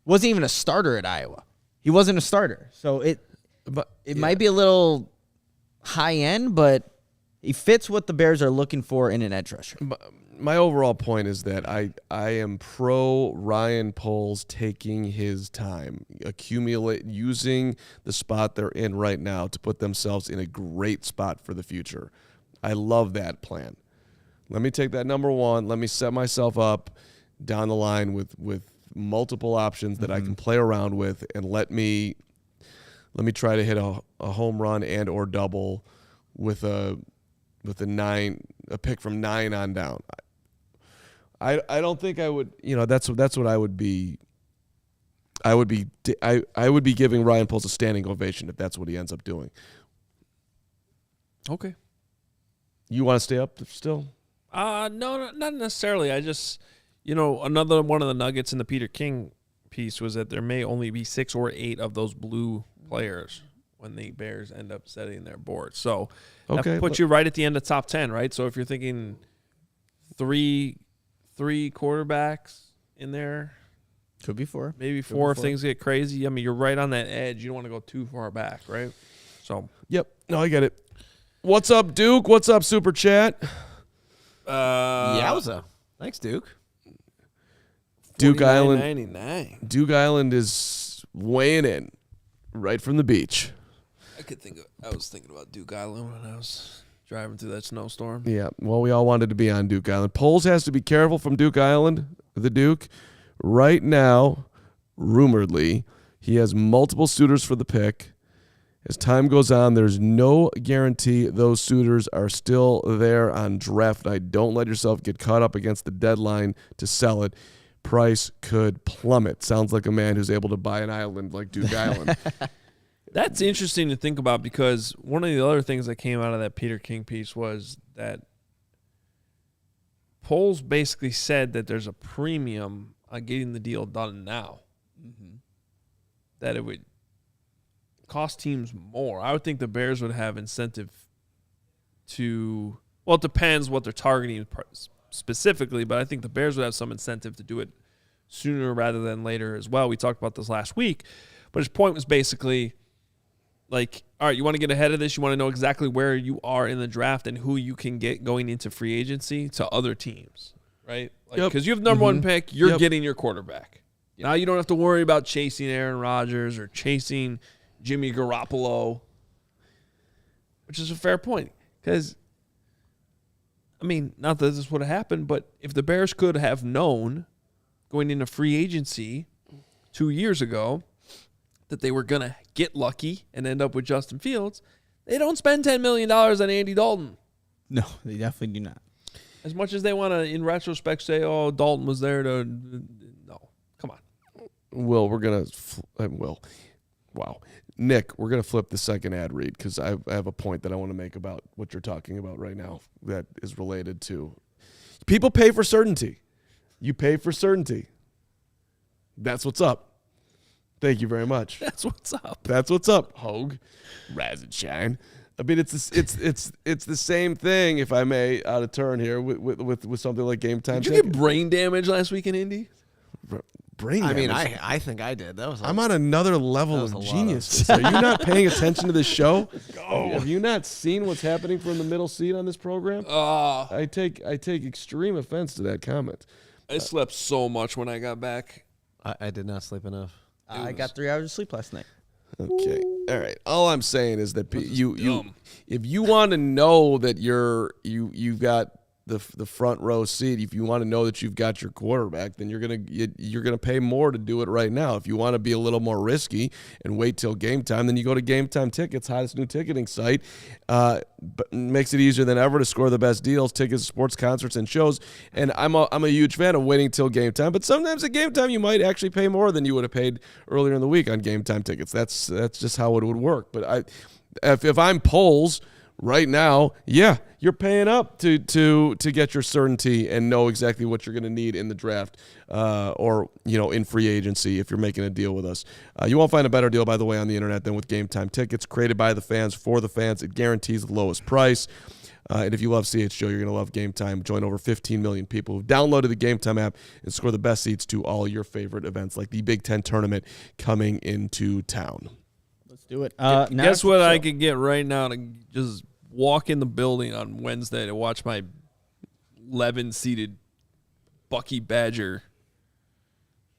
Speaker 3: wasn't even a starter at Iowa. He wasn't a starter, so it might be a little high end, but he fits what the Bears are looking for in an edge rusher.
Speaker 2: My overall point is that I am pro Ryan Poles taking his time, using the spot they're in right now to put themselves in a great spot for the future. I love that plan. Let me take that number one. Let me set myself up down the line with multiple options that I can play around with, and let me try to hit a home run and or double with a pick from 9 on down. I don't think I would, that's what I would be. I would be giving Ryan Poles a standing ovation if that's what he ends up doing.
Speaker 1: Okay.
Speaker 2: You want to stay up still?
Speaker 1: No, not necessarily. I just, another one of the nuggets in the Peter King piece was that there may only be 6 or 8 of those blue players when the Bears end up setting their board. So that puts you right at the end of top 10, right? So if you're thinking three quarterbacks in there,
Speaker 3: Could be 4.
Speaker 1: maybe 4 if things get crazy. I mean, you're right on that edge. You don't want to go too far back, right? So
Speaker 2: Yep. No, I get it. What's up, Duke? What's up, Super Chat?
Speaker 4: Yowza. Thanks, Duke.
Speaker 2: Duke Island.
Speaker 1: $49.99.
Speaker 2: Duke Island is weighing in right from the beach.
Speaker 1: I was thinking about Duke Island when I was driving through that snowstorm.
Speaker 2: Yeah, well, we all wanted to be on Duke Island. Poles has to be careful from Duke Island, the Duke. Right now, rumoredly, he has multiple suitors for the pick. As time goes on, there's no guarantee those suitors are still there on draft night. Don't let yourself get caught up against the deadline to sell it. Price could plummet. Sounds like a man who's able to buy an island like Duke Island.
Speaker 1: That's interesting to think about, because one of the other things that came out of that Peter King piece was that Poles basically said that there's a premium on getting the deal done now. Mm-hmm. That it would cost teams more. I would think the Bears would have incentive to, well, it depends what they're targeting specifically, but I think the Bears would have some incentive to do it sooner rather than later as well. We talked about this last week, but his point was basically like, all right, you want to get ahead of this. You want to know exactly where you are in the draft and who you can get going into free agency to other teams, right? Because you have number one pick, you're getting your quarterback. Now you don't have to worry about chasing Aaron Rodgers or chasing Jimmy Garoppolo, which is a fair point. Because, I mean, not that this would have happened, but if the Bears could have known going into free agency 2 years ago that they were going to get lucky and end up with Justin Fields, they don't spend $10 million on Andy Dalton.
Speaker 3: No, they definitely do not.
Speaker 1: As much as they want to, in retrospect, say, oh, Dalton was there to... No, come on.
Speaker 2: Will, we're going to... Wow. Nick, we're going to flip the second ad read because I have a point that I want to make about what you're talking about right now that is related to... People pay for certainty. You pay for certainty. That's what's up. Thank you very much.
Speaker 1: That's what's up.
Speaker 2: That's what's up, Hoge. Raz and shine. I mean, it's the same thing, if I may, out of turn here with something like game time.
Speaker 1: Did you get brain damage last week in Indy?
Speaker 2: Brain
Speaker 4: I
Speaker 2: damage?
Speaker 4: mean, I think I did. That was.
Speaker 2: I'm on another level of genius. Are you not paying attention to this show? Have you not seen what's happening from the middle seat on this program? I take extreme offense to that comment.
Speaker 1: I slept so much when I got back.
Speaker 4: I did not sleep enough.
Speaker 3: I got 3 hours of sleep last night.
Speaker 2: Okay. All right. All I'm saying is that you if you want to know that you've got the front row seat, if you want to know that you've got your quarterback, then you're gonna pay more to do it right now. If you want to be a little more risky and wait till game time, then you go to GameTime Tickets, hottest new ticketing site. But makes it easier than ever to score the best deals, tickets, sports, concerts, and shows. And I'm a huge fan of waiting till game time. But sometimes at game time you might actually pay more than you would have paid earlier in the week on GameTime Tickets. That's just how it would work. But if I'm Poles right now, yeah, you're paying up to get your certainty and know exactly what you're going to need in the draft or in free agency if you're making a deal with us. You won't find a better deal, by the way, on the internet than with GameTime Tickets. Created by the fans for the fans. It guarantees the lowest price. And if you love CHGO, you're going to love GameTime. Join over 15 million people who've downloaded the GameTime app and score the best seats to all your favorite events like the Big Ten tournament coming into town.
Speaker 3: Let's do it.
Speaker 1: Guess what I could get right now to just walk in the building on Wednesday to watch my 11-seated Bucky Badger.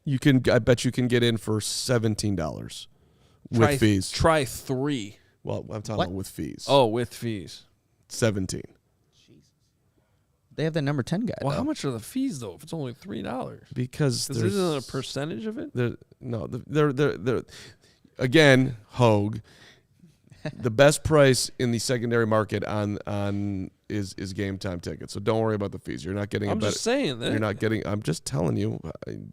Speaker 2: I bet you can get in for $17 with fees.
Speaker 1: Try 3.
Speaker 2: Well, I'm talking about with fees.
Speaker 1: Oh, with fees.
Speaker 2: 17.
Speaker 3: They have the number 10 guy.
Speaker 1: Well, how much are the fees though? If it's only $3,
Speaker 2: Because
Speaker 1: this isn't a percentage of it.
Speaker 2: They're again, Hoge. The best price in the secondary market on is GameTime tickets. So don't worry about the fees. You're not getting.
Speaker 1: I'm just saying that
Speaker 2: you're not getting. I'm just telling you.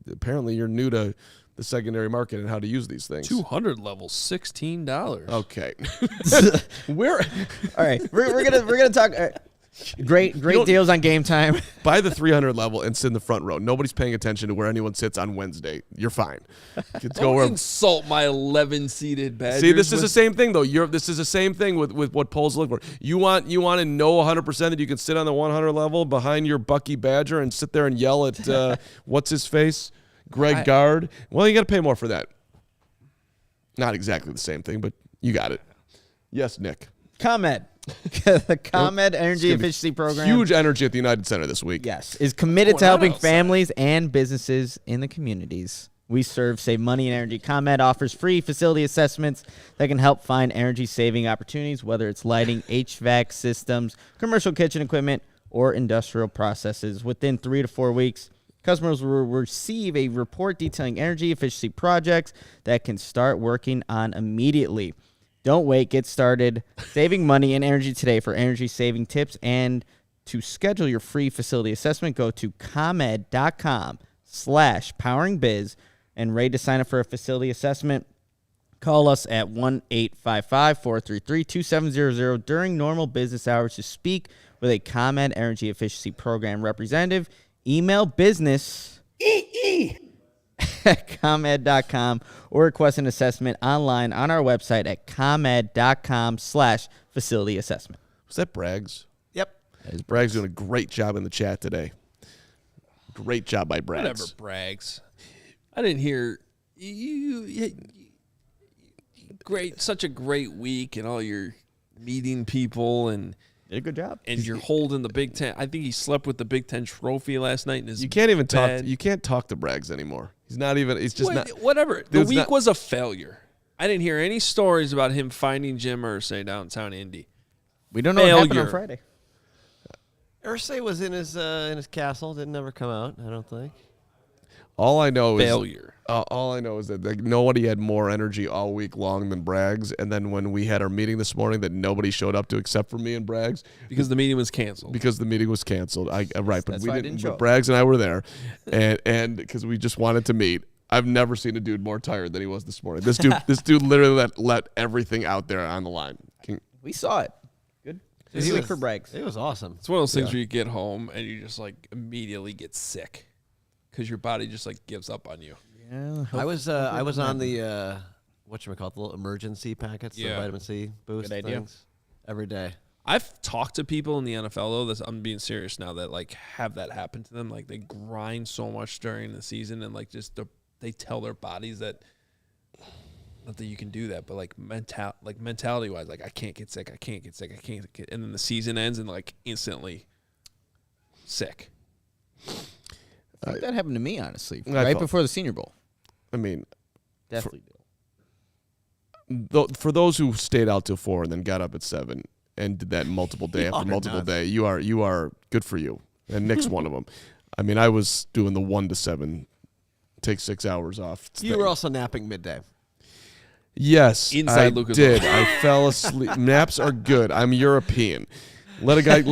Speaker 2: Apparently, you're new to the secondary market and how to use these things.
Speaker 1: 200 level, $16.
Speaker 2: Okay.
Speaker 3: All right, we're gonna talk. Great deals on Game Time.
Speaker 2: Buy the 300 level and sit in the front row. Nobody's paying attention to where anyone sits on Wednesday. You're fine.
Speaker 1: Don't insult my 11-seated Badgers.
Speaker 2: See, this is the same thing though. This is the same thing with what polls look for. You want to know 100% that you can sit on the 100 level behind your Bucky Badger and sit there and yell at what's his face, Greg Gard. Well, you got to pay more for that. Not exactly the same thing, but you got it. Yes, Nick.
Speaker 3: ComEd. The ComEd Energy Efficiency Program.
Speaker 2: Huge energy at the United Center this week.
Speaker 3: Yes, is committed to helping families and businesses in the communities we serve save money and energy. ComEd offers free facility assessments that can help find energy-saving opportunities, whether it's lighting, HVAC systems, commercial kitchen equipment, or industrial processes. Within 3 to 4 weeks, customers will receive a report detailing energy efficiency projects that can start working on immediately. Don't wait. Get started saving money and energy today. For energy-saving tips and to schedule your free facility assessment, go to comed.com/poweringbiz and ready to sign up for a facility assessment. Call us at 1-855-433-2700 during normal business hours to speak with a ComEd Energy Efficiency Program representative. Email business at comed.com or request an assessment online on our website at comed.com/facility assessment.
Speaker 2: Was that Braggs?
Speaker 4: Yep.
Speaker 2: Braggs doing a great job in the chat today. Great job by Braggs.
Speaker 1: Whatever, Braggs. I didn't hear you. Great, such a great week, and all your meeting people and.
Speaker 3: Did a good job.
Speaker 1: And you're holding the Big Ten. I think he slept with the Big Ten trophy last night in his
Speaker 2: You can't even
Speaker 1: bed.
Speaker 2: talk. You can't talk to Braggs anymore. He's not even. He's just not.
Speaker 1: Whatever. The week was a failure. I didn't hear any stories about him finding Jim Irsay downtown Indy.
Speaker 3: We don't know what happened on Friday.
Speaker 4: Irsay was in his castle. Didn't ever come out. I don't think.
Speaker 2: All I know
Speaker 1: failure.
Speaker 2: All I know is that nobody had more energy all week long than Braggs. And then when we had our meeting this morning, that nobody showed up to except for me and Braggs
Speaker 1: because the meeting was canceled.
Speaker 2: But right, but we didn't. But
Speaker 3: up.
Speaker 2: Braggs and I were there, and because we just wanted to meet. I've never seen a dude more tired than he was this morning. This dude literally let everything out there on the line.
Speaker 3: We saw it. Good. This week for Braggs.
Speaker 4: It was awesome.
Speaker 1: It's one of those things where you get home and you just like immediately get sick. Because your body just like gives up on you.
Speaker 3: Yeah,
Speaker 4: I was on the whatchamacallit, the little emergency packets, the vitamin C boost things every day.
Speaker 1: I've talked to people in the NFL though. I'm being serious now that like have that happen to them. Like they grind so much during the season and like just they tell their bodies that not that you can do that, but like mentality wise, like I can't get sick, and then the season ends and like instantly sick.
Speaker 3: I think that happened to me, honestly, right before the Senior Bowl.
Speaker 2: I mean,
Speaker 3: definitely.
Speaker 2: For those who stayed out till 4 and then got up at 7 and did that multiple day after multiple day, you are good for you. And Nick's one of them. I mean, I was doing the 1 to 7, take 6 hours off.
Speaker 4: You were also napping midday.
Speaker 2: Yes,
Speaker 1: inside
Speaker 2: I
Speaker 1: Lucas
Speaker 2: did. I fell asleep. Naps are good. I'm European. Let a guy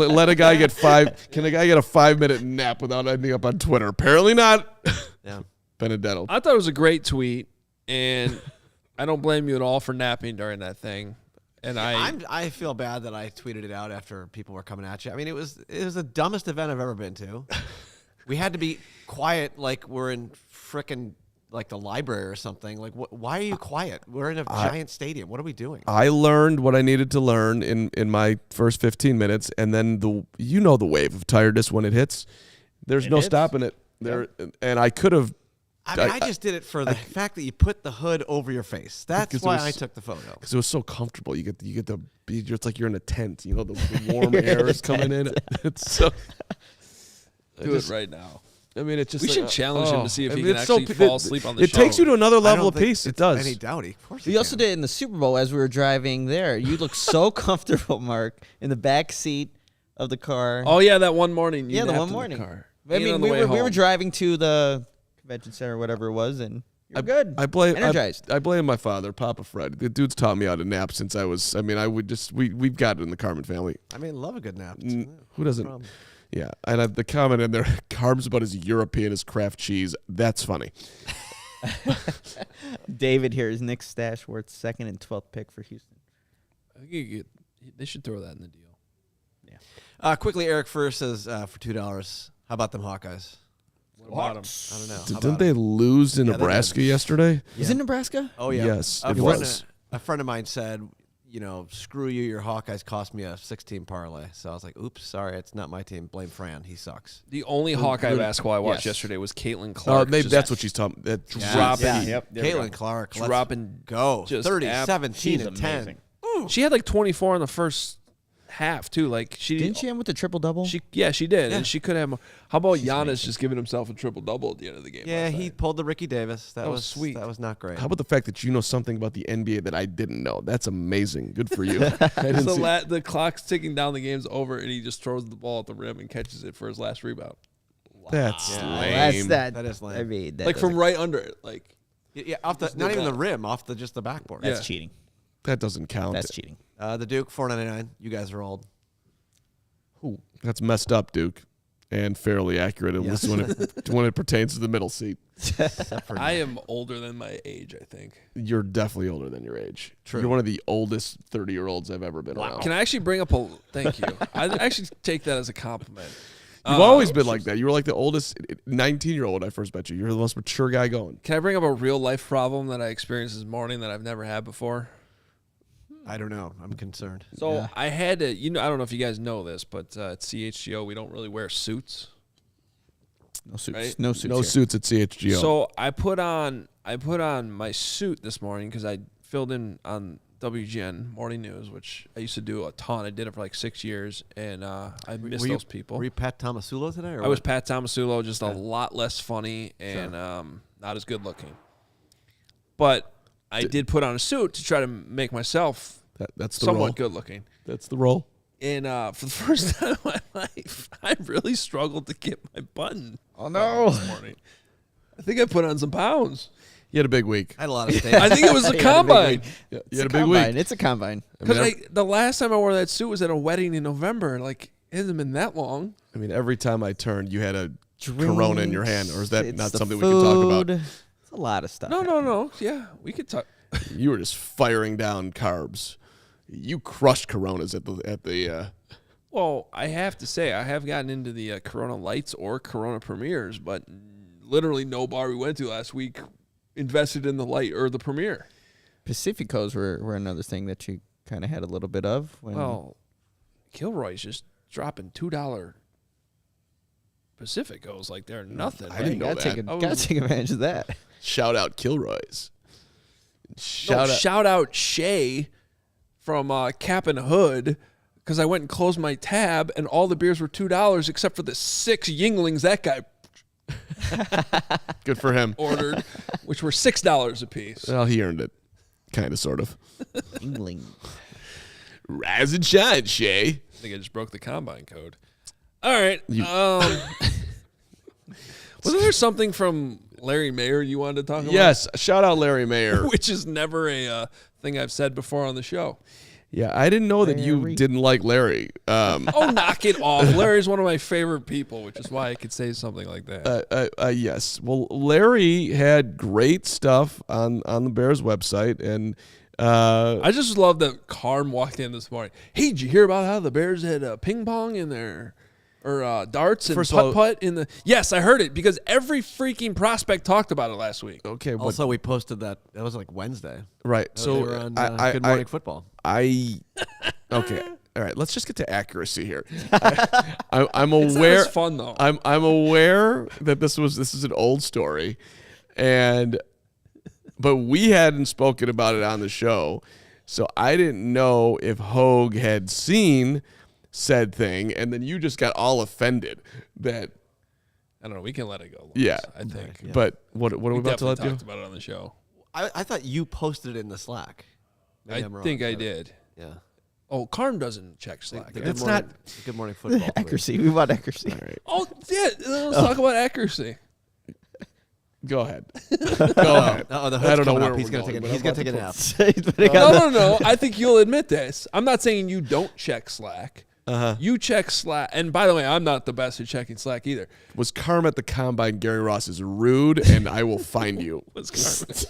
Speaker 2: get 5. Can a guy get a 5-minute nap without ending up on Twitter? Apparently not.
Speaker 4: Yeah,
Speaker 1: Benedetto. I thought it was a great tweet, and I don't blame you at all for napping during that thing. And
Speaker 4: I feel bad that I tweeted it out after people were coming at you. I mean, it was the dumbest event I've ever been to. We had to be quiet like we're in frickin' like the library or something. Like, why are you quiet? We're in a giant stadium. What are we doing?
Speaker 2: I learned what I needed to learn in my first 15 minutes, and then the wave of tiredness when it hits. There's no stopping it. And I could have
Speaker 4: I just did it for the fact that you put the hood over your face. That's why I took the photo.
Speaker 2: Because it was so comfortable. You get the it's like you're in a tent. You know, the warm air is coming in. It's so.
Speaker 1: Do it right now.
Speaker 2: I mean, it's just.
Speaker 1: We
Speaker 2: like,
Speaker 1: should challenge him to see if he can
Speaker 2: so
Speaker 1: actually fall asleep on the show.
Speaker 2: It takes you to another
Speaker 4: I
Speaker 2: level
Speaker 4: don't
Speaker 2: of
Speaker 4: think
Speaker 2: peace. It
Speaker 4: it's
Speaker 2: does.
Speaker 4: Any doubty. Of course.
Speaker 3: We also did it in the Super Bowl as we were driving there. You look so comfortable, Mark, in the back seat of the car.
Speaker 1: Oh yeah, that one morning.
Speaker 3: Yeah, the
Speaker 1: napped
Speaker 3: one
Speaker 1: in
Speaker 3: morning.
Speaker 1: car.
Speaker 3: I
Speaker 1: And
Speaker 3: mean,
Speaker 1: on the
Speaker 3: we
Speaker 1: way
Speaker 3: were
Speaker 1: home.
Speaker 3: driving to the convention center, or whatever it was, and you're good. Energized.
Speaker 2: I blame my father, Papa Fred. The dude's taught me how to nap since I was. I mean, I would just. We've got it in the Carman family.
Speaker 4: I mean, love a good nap.
Speaker 2: Who doesn't?
Speaker 4: problem.
Speaker 2: Yeah, and the comment in there, carbs about as European as Kraft cheese. That's funny.
Speaker 3: David here is Nick Stashworth's second and 12th pick for Houston.
Speaker 1: I think they should throw that in the deal.
Speaker 4: Quickly, Eric first says for $2. How about them Hawkeyes?
Speaker 1: What?
Speaker 4: I don't know. How
Speaker 2: Didn't
Speaker 4: about
Speaker 2: they
Speaker 4: them?
Speaker 2: lose in
Speaker 4: Yeah, they
Speaker 2: Nebraska
Speaker 4: did.
Speaker 2: yesterday?
Speaker 3: Is it Nebraska?
Speaker 4: Oh yeah.
Speaker 2: Yes,
Speaker 4: a
Speaker 2: it
Speaker 4: friend
Speaker 2: was.
Speaker 4: A friend of mine said, screw you. Your Hawkeyes cost me a 6-team parlay. So I was like, oops, sorry, it's not my team. Blame Fran. He sucks.
Speaker 1: The only Hawkeye basketball I watched
Speaker 3: Yes.
Speaker 1: yesterday was Caitlin Clark.
Speaker 2: Maybe
Speaker 1: just
Speaker 2: that's what she's talking. That
Speaker 1: dropping.
Speaker 3: Yeah, yep. There we
Speaker 4: Caitlin
Speaker 3: go.
Speaker 4: Clark. Let's
Speaker 1: Dropping
Speaker 4: go.
Speaker 1: just
Speaker 4: 30,
Speaker 1: ab-
Speaker 4: 17,
Speaker 3: She's
Speaker 4: and 10.
Speaker 3: amazing.
Speaker 1: She had like 24 in the first half too. Like she
Speaker 3: Didn't she end with the triple double?
Speaker 1: She did,
Speaker 4: Yeah.
Speaker 1: and she could have more. How about Giannis just giving himself a triple double at the end of the game?
Speaker 4: Yeah,
Speaker 1: last
Speaker 4: he
Speaker 1: night?
Speaker 4: pulled the Ricky Davis. That
Speaker 1: was
Speaker 4: was
Speaker 1: sweet.
Speaker 4: That was not great.
Speaker 2: How about the fact that you know something about the NBA that I didn't know? That's amazing. Good for you. I didn't see-
Speaker 1: The clock's ticking down. The game's over, and he just throws the ball at the rim and catches it for his last rebound.
Speaker 2: That's
Speaker 4: Yeah.
Speaker 2: lame.
Speaker 4: That is lame.
Speaker 3: I mean, that
Speaker 1: Like from right under it. Like
Speaker 4: Yeah, off the not even the rim, off just the backboard.
Speaker 3: that's
Speaker 1: Yeah.
Speaker 3: cheating.
Speaker 2: That doesn't count.
Speaker 3: That's cheating.
Speaker 4: The Duke $4.99. You guys are old.
Speaker 2: That's messed up, Duke, and fairly accurate, at least when it pertains to the middle seat.
Speaker 4: Except for
Speaker 1: I am older than my age. I think.
Speaker 2: You're definitely older than your age.
Speaker 4: True.
Speaker 2: You're one of the oldest 30-year-olds I've ever been around.
Speaker 1: Can I actually bring up a? Thank you. I actually take that as a compliment.
Speaker 2: You've always been like that. You were like the oldest 19-year-old when I first met you. You're the most mature guy going.
Speaker 1: Can I bring up a real life problem that I experienced this morning that I've never had before?
Speaker 4: I don't know. I'm concerned.
Speaker 1: So
Speaker 3: Yeah.
Speaker 1: I had to, I don't know if you guys know this, but at CHGO we don't really wear suits.
Speaker 3: No suits.
Speaker 1: Right?
Speaker 3: No suits.
Speaker 2: No
Speaker 3: here.
Speaker 2: suits at CHGO.
Speaker 1: So I put on my suit this morning because I filled in on WGN Morning News, which I used to do a ton. I did it for like 6 years, and I miss
Speaker 4: Were you-
Speaker 1: those people.
Speaker 4: Were you Pat Tomasulo today? Or
Speaker 1: I was
Speaker 4: what?
Speaker 1: Pat Tomasulo, just a lot less funny and not as good looking. But I did put on a suit to try to make myself
Speaker 2: that's the role.
Speaker 1: somewhat good looking.
Speaker 2: That's the role.
Speaker 1: And for the first time in my life, I really struggled to get my button.
Speaker 3: Oh no!
Speaker 1: This morning, I think I put on some pounds.
Speaker 2: You had a big week.
Speaker 4: I had a lot of stains.
Speaker 1: I think it was the combine.
Speaker 2: You
Speaker 3: It's
Speaker 2: had
Speaker 3: a
Speaker 2: a big
Speaker 3: combine.
Speaker 2: week.
Speaker 3: It's a combine.
Speaker 1: Because the last time I wore that suit was at a wedding in November. Like it hasn't been that long.
Speaker 2: I mean, every time I turned, you had a Corona in your hand, or is that
Speaker 3: It's
Speaker 2: not
Speaker 3: the
Speaker 2: something we can talk about?
Speaker 3: food. It's a lot of stuff.
Speaker 1: No. Yeah, we could talk.
Speaker 2: You were just firing down carbs. You crushed Coronas at the.
Speaker 1: Well, I have to say, I have gotten into the Corona Lights or Corona Premiers, but literally no bar we went to last week invested in the light or the Premier.
Speaker 3: Pacificos were another thing that you kind of had a little bit of. When
Speaker 1: Well, Kilroy's just dropping $2 Pacificos like they're nothing.
Speaker 2: I didn't know that.
Speaker 3: Gotta take advantage of that.
Speaker 2: Shout out Kilroy's.
Speaker 1: Shout out Shay from Cap and Hood, because I went and closed my tab and all the beers were $2 except for the 6 Yinglings that guy
Speaker 2: Good for him.
Speaker 1: ordered, which were $6 a piece.
Speaker 2: Well, he earned it. Kind of, sort of.
Speaker 3: Engling.
Speaker 2: Rise and shine, Shay.
Speaker 1: I think I just broke the combine code. All right. Wasn't there something from Larry Mayer you wanted to talk about?
Speaker 2: Yes, shout out Larry Mayer.
Speaker 1: Which is never a thing I've said before on the show.
Speaker 2: Yeah, I didn't know that you
Speaker 3: Larry.
Speaker 2: didn't like Larry.
Speaker 1: Oh, knock it off. Larry's one of my favorite people, which is why I could say something like that.
Speaker 2: Yes. Well, Larry had great stuff on the Bears website, and
Speaker 1: I just love that Carr walked in this morning. Hey, did you hear about how the Bears had ping pong in their or darts and
Speaker 2: First of all-
Speaker 1: putt-putt in the... Yes, I heard it because every freaking prospect talked about it last week.
Speaker 2: okay. But,
Speaker 4: Also, we posted that. That was like Wednesday.
Speaker 2: right.
Speaker 4: They
Speaker 2: So
Speaker 4: were on
Speaker 2: I,
Speaker 4: Good Morning Football.
Speaker 2: okay. All right. Let's just get to accuracy here. I'm
Speaker 1: It's not
Speaker 2: aware.
Speaker 1: as fun, though.
Speaker 2: I'm aware that this is an old story. But we hadn't spoken about it on the show, so I didn't know if Hoge had seen said thing, and then you just got all offended that.
Speaker 1: I don't know. We can let it go. Lawrence,
Speaker 2: Yeah,
Speaker 1: I think.
Speaker 4: Yeah.
Speaker 2: But what are we about to let
Speaker 1: definitely
Speaker 2: you?
Speaker 1: talked about it on the show.
Speaker 4: I thought you posted it in the Slack. Maybe
Speaker 1: I
Speaker 4: I'm wrong,
Speaker 1: think I
Speaker 4: but-
Speaker 1: did.
Speaker 4: Yeah.
Speaker 1: Oh, Carm doesn't check Slack.
Speaker 4: The
Speaker 1: right?
Speaker 4: good
Speaker 2: That's
Speaker 4: morning,
Speaker 2: not-
Speaker 4: the Good Morning Football. tweet.
Speaker 3: Accuracy. We want accuracy.
Speaker 2: All right,
Speaker 1: Oh, yeah. Let's talk about accuracy.
Speaker 2: go ahead. Go ahead.
Speaker 4: Oh, the
Speaker 2: I
Speaker 4: hood's
Speaker 2: don't know
Speaker 4: coming
Speaker 2: where
Speaker 4: up. He's
Speaker 2: we're
Speaker 4: gonna
Speaker 2: going,
Speaker 4: take
Speaker 2: but
Speaker 4: it. He's
Speaker 2: I'm
Speaker 4: gonna
Speaker 2: about
Speaker 4: take
Speaker 2: to
Speaker 4: it now.
Speaker 1: No. I think you'll admit this. I'm not saying you don't check Slack.
Speaker 2: Uh-huh.
Speaker 1: You check Slack. And by the way, I'm not the best at checking Slack either.
Speaker 2: Was Carm at the combine? Gary Ross is rude, and I will find you.
Speaker 1: Was Carmen.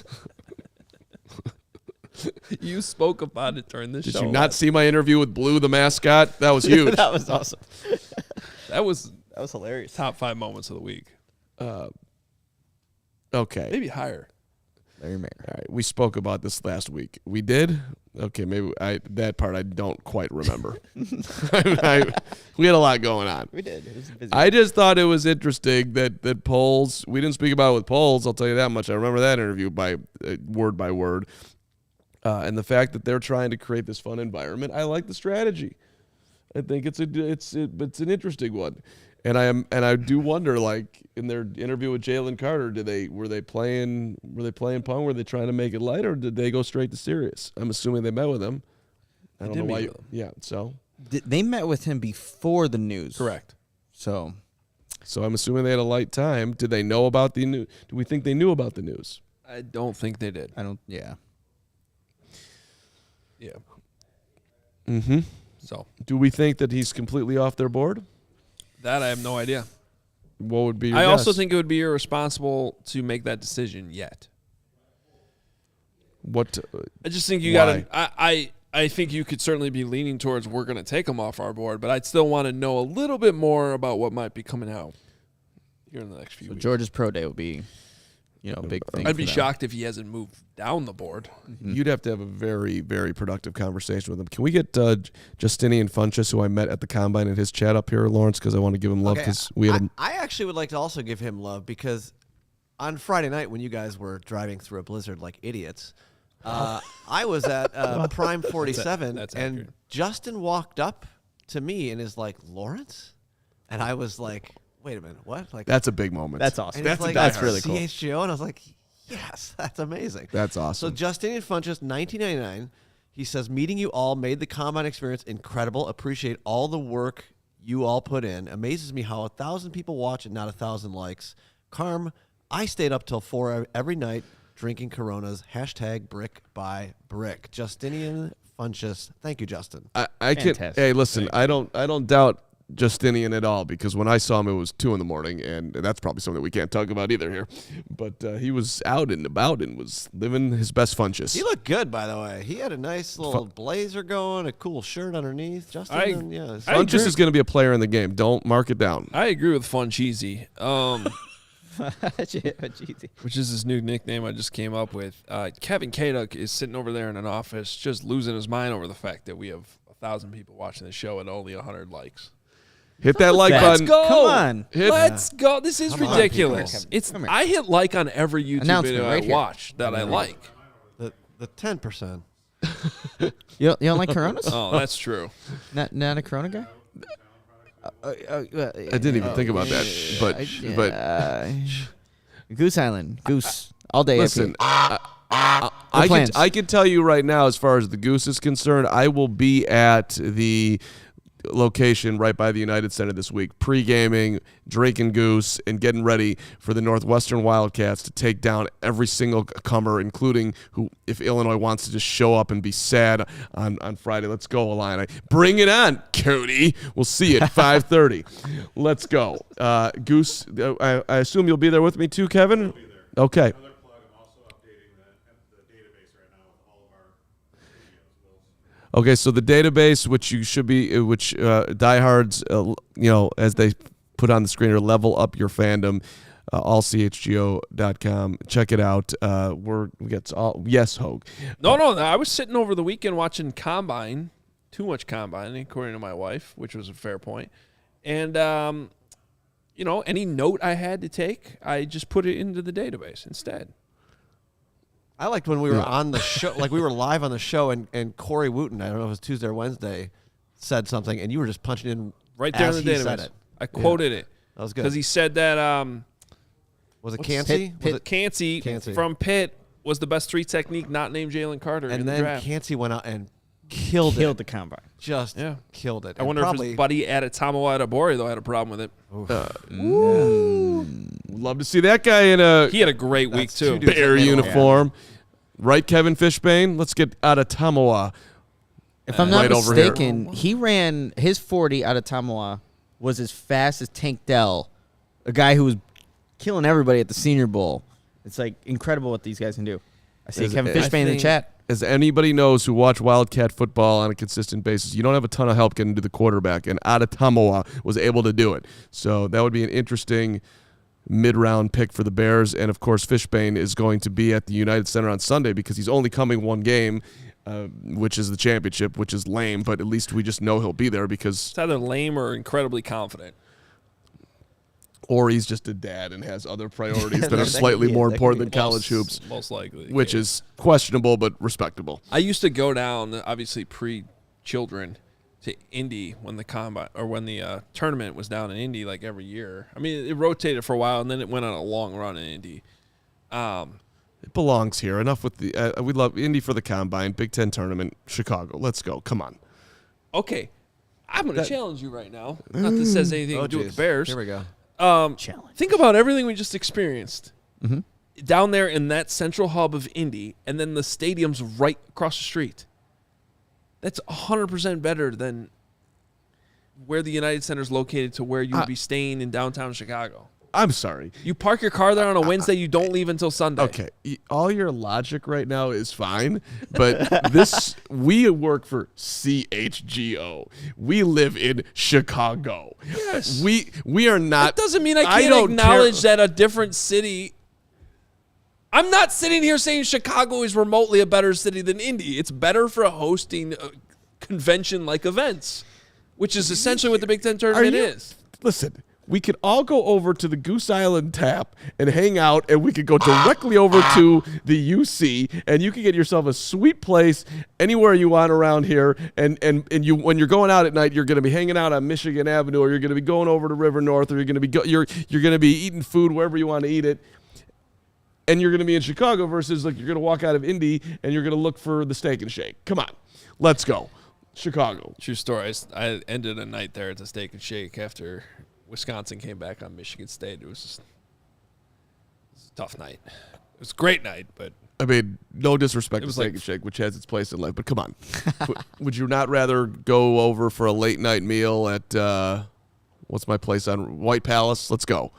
Speaker 1: You spoke about it during this
Speaker 2: Did
Speaker 1: show.
Speaker 2: you not see my interview with Blue, the mascot? That was huge.
Speaker 3: That was awesome.
Speaker 1: That was
Speaker 3: That was hilarious.
Speaker 1: top 5 moments of the week.
Speaker 2: Okay.
Speaker 1: Maybe higher.
Speaker 3: Larry Mayer.
Speaker 2: All right. We spoke about this last week. We did? Okay, maybe that part I don't quite remember. We had a lot going on.
Speaker 3: We did. It was busy.
Speaker 2: I just thought it was interesting that polls, we didn't speak about it with polls, I'll tell you that much. I remember that interview by word. And the fact that they're trying to create this fun environment, I like the strategy. I think it's an interesting one. And I do wonder, like in their interview with Jalen Carter, were they playing pong? Were they trying to make it light, or did they go straight to serious? I'm assuming they met with him. I don't
Speaker 1: did
Speaker 2: know why.
Speaker 1: meet with him.
Speaker 2: Yeah, so
Speaker 3: They met with him before the news.
Speaker 1: Correct.
Speaker 3: So
Speaker 2: I'm assuming they had a light time. Did they know about the news? Do we think they knew about the news?
Speaker 1: I don't think they did.
Speaker 3: I don't. Yeah.
Speaker 1: Yeah.
Speaker 2: Mm-hmm.
Speaker 1: So
Speaker 2: Do we think that he's completely off their board?
Speaker 1: that I have no idea.
Speaker 2: What would be your
Speaker 1: I also
Speaker 2: guess?
Speaker 1: think it would be irresponsible to make that decision yet.
Speaker 2: What?
Speaker 1: I just think you
Speaker 2: Why?
Speaker 1: gotta. I think you could certainly be leaning towards we're gonna take him off our board, but I'd still want to know a little bit more about what might be coming out here in the next few
Speaker 3: So
Speaker 1: weeks.
Speaker 3: George's pro day will be, a big thing.
Speaker 1: I'd be
Speaker 3: for them.
Speaker 1: shocked if he hasn't moved down the board.
Speaker 2: You'd have to have a very, very productive conversation with him. Can we get Justinian Funchess, who I met at the combine, and his chat up here, Lawrence? Because I want to give him love. Because we had him.
Speaker 4: I actually would like to also give him love because on Friday night when you guys were driving through a blizzard like idiots, I was at Prime 47,
Speaker 1: that's
Speaker 4: and
Speaker 1: accurate.
Speaker 4: Justin walked up to me and is like, Lawrence? And I was like, wait a minute, what? Like,
Speaker 2: That's a big moment.
Speaker 3: That's awesome.
Speaker 4: and he's like,
Speaker 3: That's really cool.
Speaker 4: CHGO? And I was like, yes, that's amazing.
Speaker 2: That's
Speaker 4: So
Speaker 2: awesome.
Speaker 4: Justinian Funchess, 1999, he says, meeting you all made the combine experience incredible. Appreciate all the work you all put in. Amazes me how 1,000 people watch and not 1,000 likes. Carm, I stayed up till 4 every night drinking Coronas. # brick by brick. Justinian Funchess. Thank you, Justin.
Speaker 2: I can.
Speaker 3: Fantastic.
Speaker 2: Hey, listen. I don't doubt Justinian at all, because when I saw him, it was 2 a.m, and that's probably something that we can't talk about either here. But he was out and about and was living his best Funchess.
Speaker 4: He looked good, by the way. He had a nice little blazer going, a cool shirt underneath. Justin, yeah.
Speaker 1: I
Speaker 2: Funchess
Speaker 1: agree.
Speaker 2: is going to be a player in the game. Don't mark it down.
Speaker 1: I agree with Fun Cheesy,
Speaker 3: Jeezy.
Speaker 1: which is his new nickname I just came up with. Kevin Kaduk is sitting over there in an office just losing his mind over the fact that we have 1,000 people watching the show and only 100 likes.
Speaker 2: Hit that like
Speaker 3: Let's
Speaker 2: button.
Speaker 1: go.
Speaker 3: Come on.
Speaker 1: Let's go. This is
Speaker 4: Come on,
Speaker 1: ridiculous.
Speaker 3: people. Come here.
Speaker 1: I hit like on every YouTube
Speaker 3: Announcement
Speaker 1: video
Speaker 3: right
Speaker 1: I
Speaker 3: here.
Speaker 1: watch that I like.
Speaker 4: The 10%.
Speaker 3: You don't like Coronas?
Speaker 1: Oh, that's true.
Speaker 3: Not a Corona guy?
Speaker 2: I didn't even think about that. But
Speaker 3: Goose Island. Goose. All day.
Speaker 2: listen,
Speaker 3: every-
Speaker 2: I can tell you right now, as far as the Goose is concerned, I will be at the location right by the United Center this week, pre-gaming, drinking Goose, and getting ready for the Northwestern Wildcats to take down every single comer, including who, if Illinois wants to just show up and be sad on Friday. Let's go, Illini. Bring it on, Cody. We'll see you at 5:30. Let's go. Goose, I assume you'll be there with me too, Kevin? Okay.
Speaker 5: Another plug, I'm also updating the database right now with all of our videos.
Speaker 2: Okay, so the database, which you should be, diehards, as they put on the screen, or level up your fandom, allchgo.com. Check it out. We get all. Yes, Hoge.
Speaker 1: No, I was sitting over the weekend watching Combine, too much Combine, according to my wife, which was a fair point. And any note I had to take, I just put it into the database instead.
Speaker 4: I liked when we were on the show, like we were live on the show, and Corey Wooten, I don't know if it was Tuesday or Wednesday, said something, and you were just punching in
Speaker 1: Right there
Speaker 4: as
Speaker 1: in the
Speaker 4: he said
Speaker 1: database.
Speaker 4: it.
Speaker 1: I quoted it.
Speaker 4: That was good.
Speaker 1: Because he said that
Speaker 4: Was it Cansey? Was it
Speaker 1: Cansey
Speaker 4: Cansey.
Speaker 1: from Pitt was the best 3 technique, not named Jalen Carter in
Speaker 4: And
Speaker 1: the
Speaker 4: then
Speaker 1: draft.
Speaker 4: Cansey went out and killed
Speaker 3: the combine.
Speaker 4: Just
Speaker 1: Yeah.
Speaker 4: killed it.
Speaker 1: I
Speaker 4: And
Speaker 1: wonder if his buddy Adetomawa Adebori, though, had a problem with it.
Speaker 2: Love to see that guy in a
Speaker 1: He had a great week,
Speaker 4: That's
Speaker 1: too.
Speaker 4: two dudes.
Speaker 2: Bear
Speaker 4: Yeah.
Speaker 2: uniform. Right, Kevin Fishbane? Let's get out of Tamawa.
Speaker 3: If I'm not
Speaker 2: Right over here.
Speaker 3: mistaken, he ran his 40 out of Tamawa was as fast as Tank Dell, a guy who was killing everybody at the Senior Bowl. It's like incredible what these guys can do. I see
Speaker 2: Is-
Speaker 3: Kevin
Speaker 2: I
Speaker 3: Fishbane in the
Speaker 1: think-
Speaker 3: chat.
Speaker 2: As anybody knows who watch Wildcat football on a consistent basis, you don't have a ton of help getting to the quarterback, and Adetomawa was able to do it. So that would be an interesting mid-round pick for the Bears. And, of course, Fishbane is going to be at the United Center on Sunday because he's only coming one game, which is the championship, which is lame, but at least we just know he'll be there because
Speaker 1: It's either lame or incredibly confident.
Speaker 2: or he's just a dad and has other priorities that are
Speaker 3: That could
Speaker 2: slightly
Speaker 3: be it.
Speaker 2: more
Speaker 3: That could
Speaker 2: important
Speaker 3: be
Speaker 2: than college hoops,
Speaker 1: Most likely.
Speaker 2: which is questionable but respectable.
Speaker 1: I used to go down, obviously pre-children, to Indy when the combine or when the tournament was down in Indy like every year. I mean, it rotated for a while and then it went on a long run in Indy.
Speaker 2: It belongs here. Enough with the we love Indy for the combine, Big Ten tournament, Chicago. Let's go. Come on.
Speaker 1: Okay, I'm going to challenge you right now. Not that this has anything to do with the Bears.
Speaker 4: Here we go.
Speaker 3: Challenge.
Speaker 1: Think about everything we just experienced down there in that central hub of Indy, and then the stadium's right across the street. That's 100% better than where the United Center is located to where you would be staying in downtown Chicago.
Speaker 2: I'm sorry.
Speaker 1: You park your car there on a Wednesday, you don't leave until Sunday.
Speaker 2: Okay, all your logic right now is fine, but we work for CHGO. We live in Chicago.
Speaker 1: Yes.
Speaker 2: We are not.
Speaker 1: That doesn't mean I can't
Speaker 2: don't
Speaker 1: acknowledge
Speaker 2: care.
Speaker 1: that a different city. I'm not sitting here saying Chicago is remotely a better city than Indy. It's better for hosting convention-like events, which is essentially what the Big Ten tournament is.
Speaker 2: Listen, we could all go over to the Goose Island Tap and hang out, and we could go directly over to the UC, and you can get yourself a sweet place anywhere you want around here. And you, when you're going out at night, you're going to be hanging out on Michigan Avenue, or you're going to be going over to River North, or you're going to be you're going to be eating food wherever you want to eat it. And you're going to be in Chicago versus like you're going to walk out of Indy and you're going to look for the Steak and Shake. Come on, let's go, Chicago.
Speaker 1: True story. I ended a night there at the Steak and Shake after Wisconsin came back on Michigan State. It was a tough night. It was a great night, but
Speaker 2: I mean, no disrespect to
Speaker 1: was
Speaker 2: Steak
Speaker 1: like-
Speaker 2: and Shake, which has its place in life, but come on. Would you not rather go over for a late night meal at what's my place on White Palace? Let's go.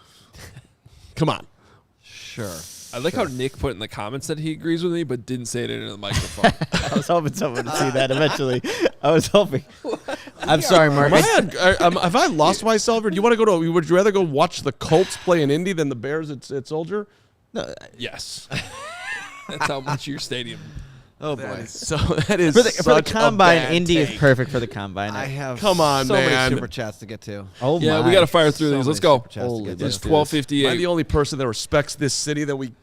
Speaker 2: Come on.
Speaker 4: Sure.
Speaker 1: I like how Nick put in the comments that he agrees with me, but didn't say it into the microphone.
Speaker 3: I was hoping someone would see that eventually. I was hoping. I'm sorry, Mark.
Speaker 2: Have I lost myself? Or do you want to go to? Would you rather go watch the Colts play in Indy than the Bears at Soldier?
Speaker 1: Yes. That's how much your stadium.
Speaker 4: Oh boy.
Speaker 2: So that is
Speaker 3: For the
Speaker 2: such a
Speaker 3: combine,
Speaker 2: bad
Speaker 3: Indy
Speaker 2: take.
Speaker 3: is perfect for the combine.
Speaker 4: I have
Speaker 2: Come on,
Speaker 4: so
Speaker 2: man.
Speaker 4: many super chats to get to.
Speaker 3: oh
Speaker 1: Yeah,
Speaker 3: my.
Speaker 1: we got to fire through
Speaker 4: So
Speaker 1: these. Let's
Speaker 4: many
Speaker 1: go.
Speaker 4: super chats to
Speaker 3: Holy
Speaker 4: get to.
Speaker 1: It's
Speaker 3: let's do this.
Speaker 1: 12:58.
Speaker 2: Am I the only person that respects this city that we?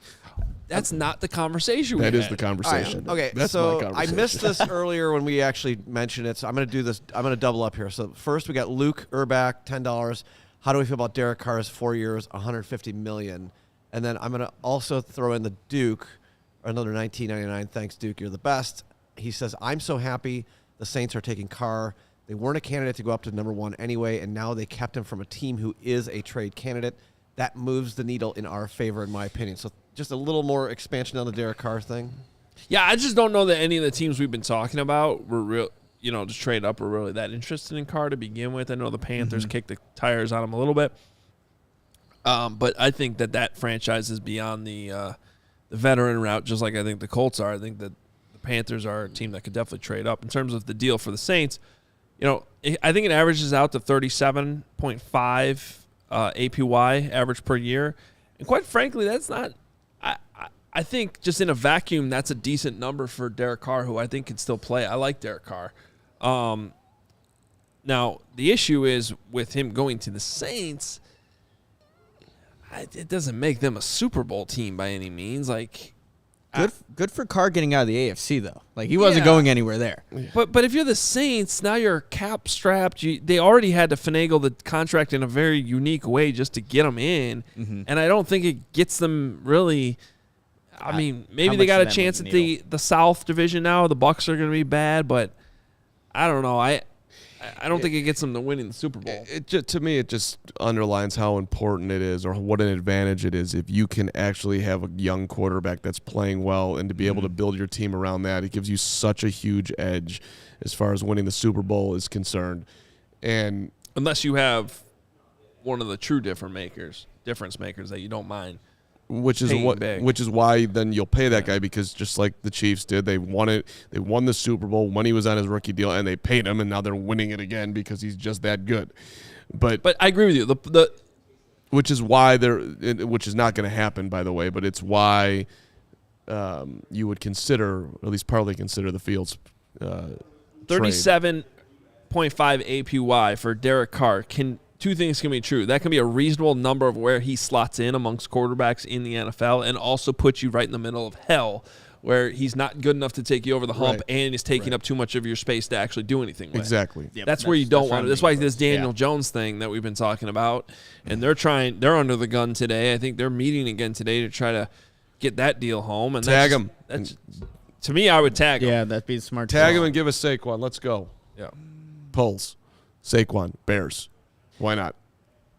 Speaker 1: That's not the conversation we
Speaker 2: That is
Speaker 1: had.
Speaker 2: the conversation.
Speaker 4: All right, okay,
Speaker 2: That's
Speaker 4: so
Speaker 2: my
Speaker 4: I
Speaker 2: conversation.
Speaker 4: missed this earlier when we actually mentioned it, so I'm going to do this. I'm going to double up here. So first we got Luke Urbach, $10. How do we feel about Derek Carr's 4 years, $150 million? And then I'm going to also throw in the Duke, another $19.99. Thanks, Duke. You're the best. He says, I'm so happy the Saints are taking Carr. They weren't a candidate to go up to number 1 anyway, and now they kept him from a team who is a trade candidate. That moves the needle in our favor, in my opinion. So just a little more expansion on the Derek Carr thing.
Speaker 1: Yeah, I just don't know that any of the teams we've been talking about were real. To trade up were really that interested in Carr to begin with. I know the Panthers kicked the tires on him a little bit, but I think that franchise is beyond the veteran route. Just like I think the Colts are. I think that the Panthers are a team that could definitely trade up in terms of the deal for the Saints. I think it averages out to 37.5 APY average per year, and quite frankly, that's not. I think just in a vacuum, that's a decent number for Derek Carr, who I think can still play. I like Derek Carr. Now, the issue is with him going to the Saints, it doesn't make them a Super Bowl team by any means. Like,
Speaker 3: Good for Carr getting out of the AFC though. Like he wasn't
Speaker 1: Yeah.
Speaker 3: going anywhere there.
Speaker 1: but if you're the Saints, now you're cap strapped. They already had to finagle the contract in a very unique way just to get them in, and I don't think it gets them really. I mean, maybe
Speaker 3: how
Speaker 1: they
Speaker 3: much
Speaker 1: got a
Speaker 3: does that
Speaker 1: chance
Speaker 3: move
Speaker 1: at
Speaker 3: the
Speaker 1: the South Division now. The Bucs are going to be bad, but I don't know. I don't think it gets them to winning the Super Bowl.
Speaker 2: To me, it just underlines how important it is, or what an advantage it is, if you can actually have a young quarterback that's playing well, and to be able to build your team around that. It gives you such a huge edge as far as winning the Super Bowl is concerned. And
Speaker 1: Unless you have one of the true difference makers that you don't mind.
Speaker 2: Which is
Speaker 1: paying big.
Speaker 2: which is why then you'll pay that guy, because just like the Chiefs did, they won it. They won the Super Bowl when he was on his rookie deal, and they paid him, and now they're winning it again because he's just that good. But
Speaker 1: I agree with you. The
Speaker 2: which is why which is not going to happen, by the way. But it's why you would consider, or at least partly consider, the Fields.
Speaker 1: 37.5 APY for Derek Carr. Two things can be true. That can be a reasonable number of where he slots in amongst quarterbacks in the NFL, and also puts you right in the middle of hell, where he's not good enough to take you over the hump,
Speaker 2: Right.
Speaker 1: and is taking up too much of your space to actually do anything with.
Speaker 2: Exactly.
Speaker 3: Yep,
Speaker 1: That's where you don't want it. That's why this Daniel
Speaker 3: Yeah.
Speaker 1: Jones thing that we've been talking about, and they're under the gun today. I think they're meeting again today to try to get that deal home. And
Speaker 2: Tag
Speaker 1: that's-
Speaker 2: him.
Speaker 1: That's, to me, I would tag him.
Speaker 3: Yeah, that'd be smart.
Speaker 2: Tag
Speaker 3: call.
Speaker 2: him and give us Saquon. Let's go.
Speaker 1: Yeah.
Speaker 2: Pulls. Saquon. Bears. Why not?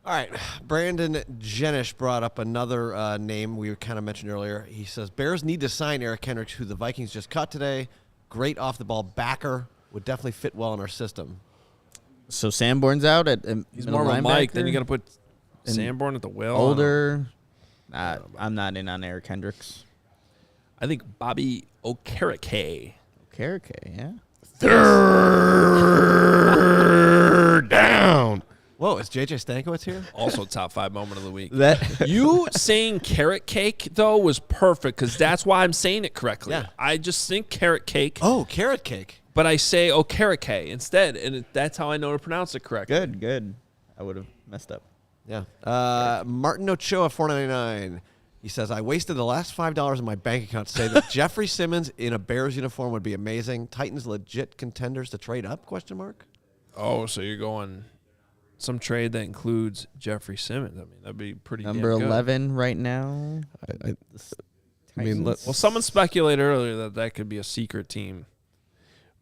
Speaker 4: All right, Brandon Jenish brought up another name we kind of mentioned earlier. He says, Bears need to sign Eric Kendricks, who the Vikings just cut today. Great off-the-ball backer. Would definitely fit well in our system.
Speaker 3: So Sanborn's out at
Speaker 1: He's
Speaker 3: middle
Speaker 1: more of a Mike. Then
Speaker 3: linebacker?
Speaker 1: you got to put
Speaker 3: And
Speaker 1: Sanborn at the wheel.
Speaker 3: older. I'm not in on Eric Kendricks.
Speaker 1: I think Bobby Okereke.
Speaker 3: Carrick, yeah.
Speaker 2: Third down.
Speaker 4: Whoa, is J.J. Stankiewicz here?
Speaker 1: Also top 5 moment of the week.
Speaker 3: That
Speaker 1: You saying carrot cake, though, was perfect, because that's why I'm saying it correctly.
Speaker 4: Yeah.
Speaker 1: I just think carrot cake,
Speaker 4: Oh, carrot cake.
Speaker 1: but I say Okereke instead, and that's how I know to pronounce it correctly.
Speaker 3: good. I would have messed up.
Speaker 4: Yeah. Martin Ochoa, $4.99. He says, I wasted the last $5 in my bank account to say that Jeffrey Simmons in a Bears uniform would be amazing. Titans legit contenders to trade up, question mark?
Speaker 1: Oh, so you're going some trade that includes Jeffrey Simmons. I mean, that'd be pretty
Speaker 3: Number
Speaker 1: damn good.
Speaker 3: 11 right now.
Speaker 2: I mean,
Speaker 3: Titans.
Speaker 1: Well, someone speculated earlier that could be a secret team to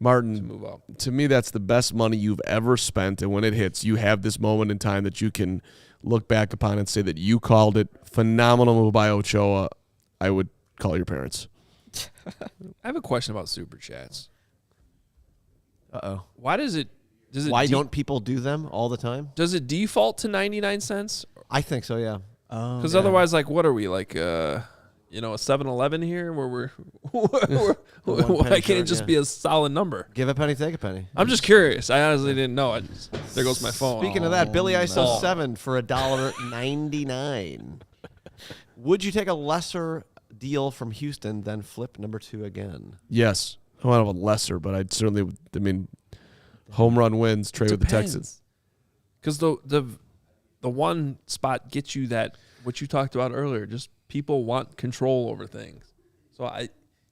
Speaker 2: Martin,
Speaker 1: move up.
Speaker 2: to me, that's the best money you've ever spent. And when it hits, you have this moment in time that you can look back upon and say that you called it. Phenomenal move by Ochoa. I would call your parents.
Speaker 1: I have a question about super chats.
Speaker 4: Uh-oh.
Speaker 1: Why does it
Speaker 4: Why don't people do them all the time?
Speaker 1: does it default to 99 cents?
Speaker 4: I think so, yeah.
Speaker 1: Because otherwise, like, what are we, like, a 7-Eleven here where we're why
Speaker 4: penny
Speaker 1: can't it
Speaker 4: short,
Speaker 1: just
Speaker 4: yeah.
Speaker 1: be a solid number?
Speaker 4: Give a penny, take a penny.
Speaker 1: I'm just curious. I honestly didn't know. There goes my phone.
Speaker 4: Speaking of that, Billy ISO
Speaker 1: no.
Speaker 4: 7 for $1.99. Would you take a lesser deal from Houston than flip number 2 again?
Speaker 2: Yes. I want to have a lesser, but I'd certainly, I mean, home run wins, trade with the Texans.
Speaker 1: Because the one spot gets you that, what you talked about earlier, just people want control over things. So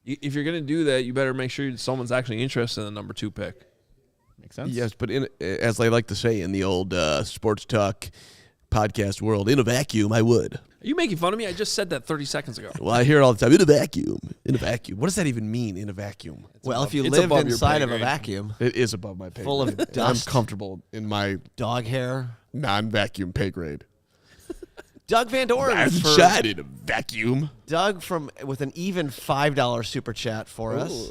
Speaker 1: if you're going to do that, you better make sure someone's actually interested in the number 2 pick.
Speaker 3: Makes sense.
Speaker 2: Yes, but as I like to say in the old sports talk podcast world, in a vacuum, I would.
Speaker 1: Are you making fun of me? I just said that 30 seconds ago.
Speaker 2: Well, I hear it all the time. In a vacuum. In a vacuum. What does that even mean, in a vacuum?
Speaker 4: Well, if you
Speaker 1: it's
Speaker 4: lived
Speaker 1: above your
Speaker 4: inside
Speaker 1: pay
Speaker 4: of a
Speaker 1: grade.
Speaker 4: vacuum,
Speaker 2: It is above my pay
Speaker 4: Full of
Speaker 2: grade.
Speaker 4: dust.
Speaker 2: I'm comfortable in my
Speaker 4: dog hair.
Speaker 2: non-vacuum pay grade.
Speaker 4: Doug Van Doren
Speaker 2: I'm
Speaker 4: for
Speaker 2: shot in a vacuum.
Speaker 4: Doug with an even $5 super chat for us.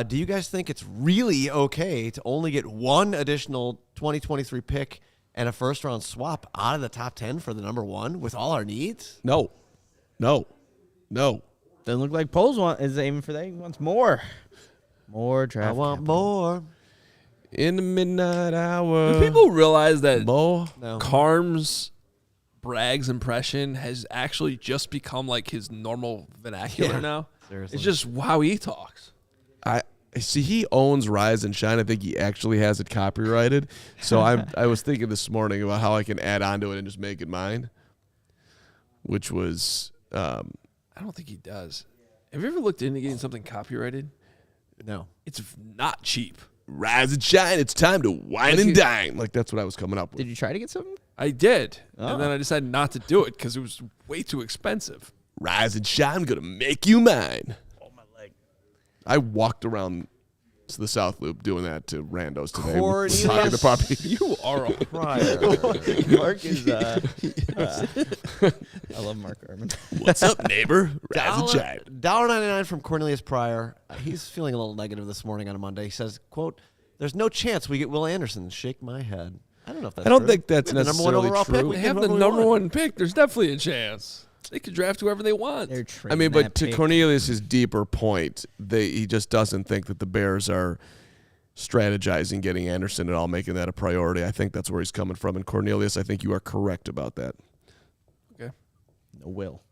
Speaker 4: Do you guys think it's really okay to only get one additional 2023 pick and a first-round swap out of the top 10 for the number 1 with all our needs?
Speaker 2: No.
Speaker 3: Doesn't look like Poles is aiming for that. He wants more. More draft.
Speaker 4: I want
Speaker 3: capital.
Speaker 4: more.
Speaker 2: In the midnight hour.
Speaker 1: Do people realize that
Speaker 2: More.
Speaker 4: No.
Speaker 1: Carm's Bragg's impression has actually just become like his normal vernacular
Speaker 4: Yeah.
Speaker 1: now?
Speaker 4: Seriously.
Speaker 1: It's just how he talks.
Speaker 2: I see he owns Rise and Shine. I think he actually has it copyrighted. So I was thinking this morning about how I can add on to it and just make it mine. which was
Speaker 1: I don't think he does. Have you ever looked into getting something copyrighted?
Speaker 4: No.
Speaker 1: It's not cheap.
Speaker 2: rise and shine. It's time to wine and dine. Like that's what I was coming up with.
Speaker 3: Did you try to get something?
Speaker 1: I did. And then I decided not to do it because it was way too expensive.
Speaker 2: Rise and shine, gonna make you mine.
Speaker 3: Oh, my leg.
Speaker 2: I walked around to the South Loop doing that to randos today.
Speaker 4: Cornelius.
Speaker 2: Talking to puppy.
Speaker 1: You are a
Speaker 4: Prior.
Speaker 3: Mark is. I love Mark Arman.
Speaker 2: What's up, neighbor? Rise and shine.
Speaker 4: $1.99 from Cornelius Pryor. He's feeling a little negative this morning on a Monday. He says, quote, "There's no chance we get Will Anderson." Shake my head. I don't know if that's
Speaker 2: I don't
Speaker 4: true.
Speaker 2: think that's
Speaker 4: We have the number one
Speaker 2: necessarily
Speaker 4: overall pick.
Speaker 2: true.
Speaker 4: We
Speaker 1: They
Speaker 4: can
Speaker 1: have
Speaker 4: vote
Speaker 1: the
Speaker 4: who we
Speaker 1: number
Speaker 4: want.
Speaker 1: one pick. There's definitely a chance. They could draft whoever they want.
Speaker 3: They're
Speaker 2: I
Speaker 3: trading
Speaker 2: mean, but
Speaker 3: that
Speaker 2: to
Speaker 3: pick.
Speaker 2: Cornelius' deeper point, he just doesn't think that the Bears are strategizing getting Anderson at all, making that a priority. I think that's where he's coming from. And Cornelius, I think you are correct about that.
Speaker 1: Okay.
Speaker 3: No Will.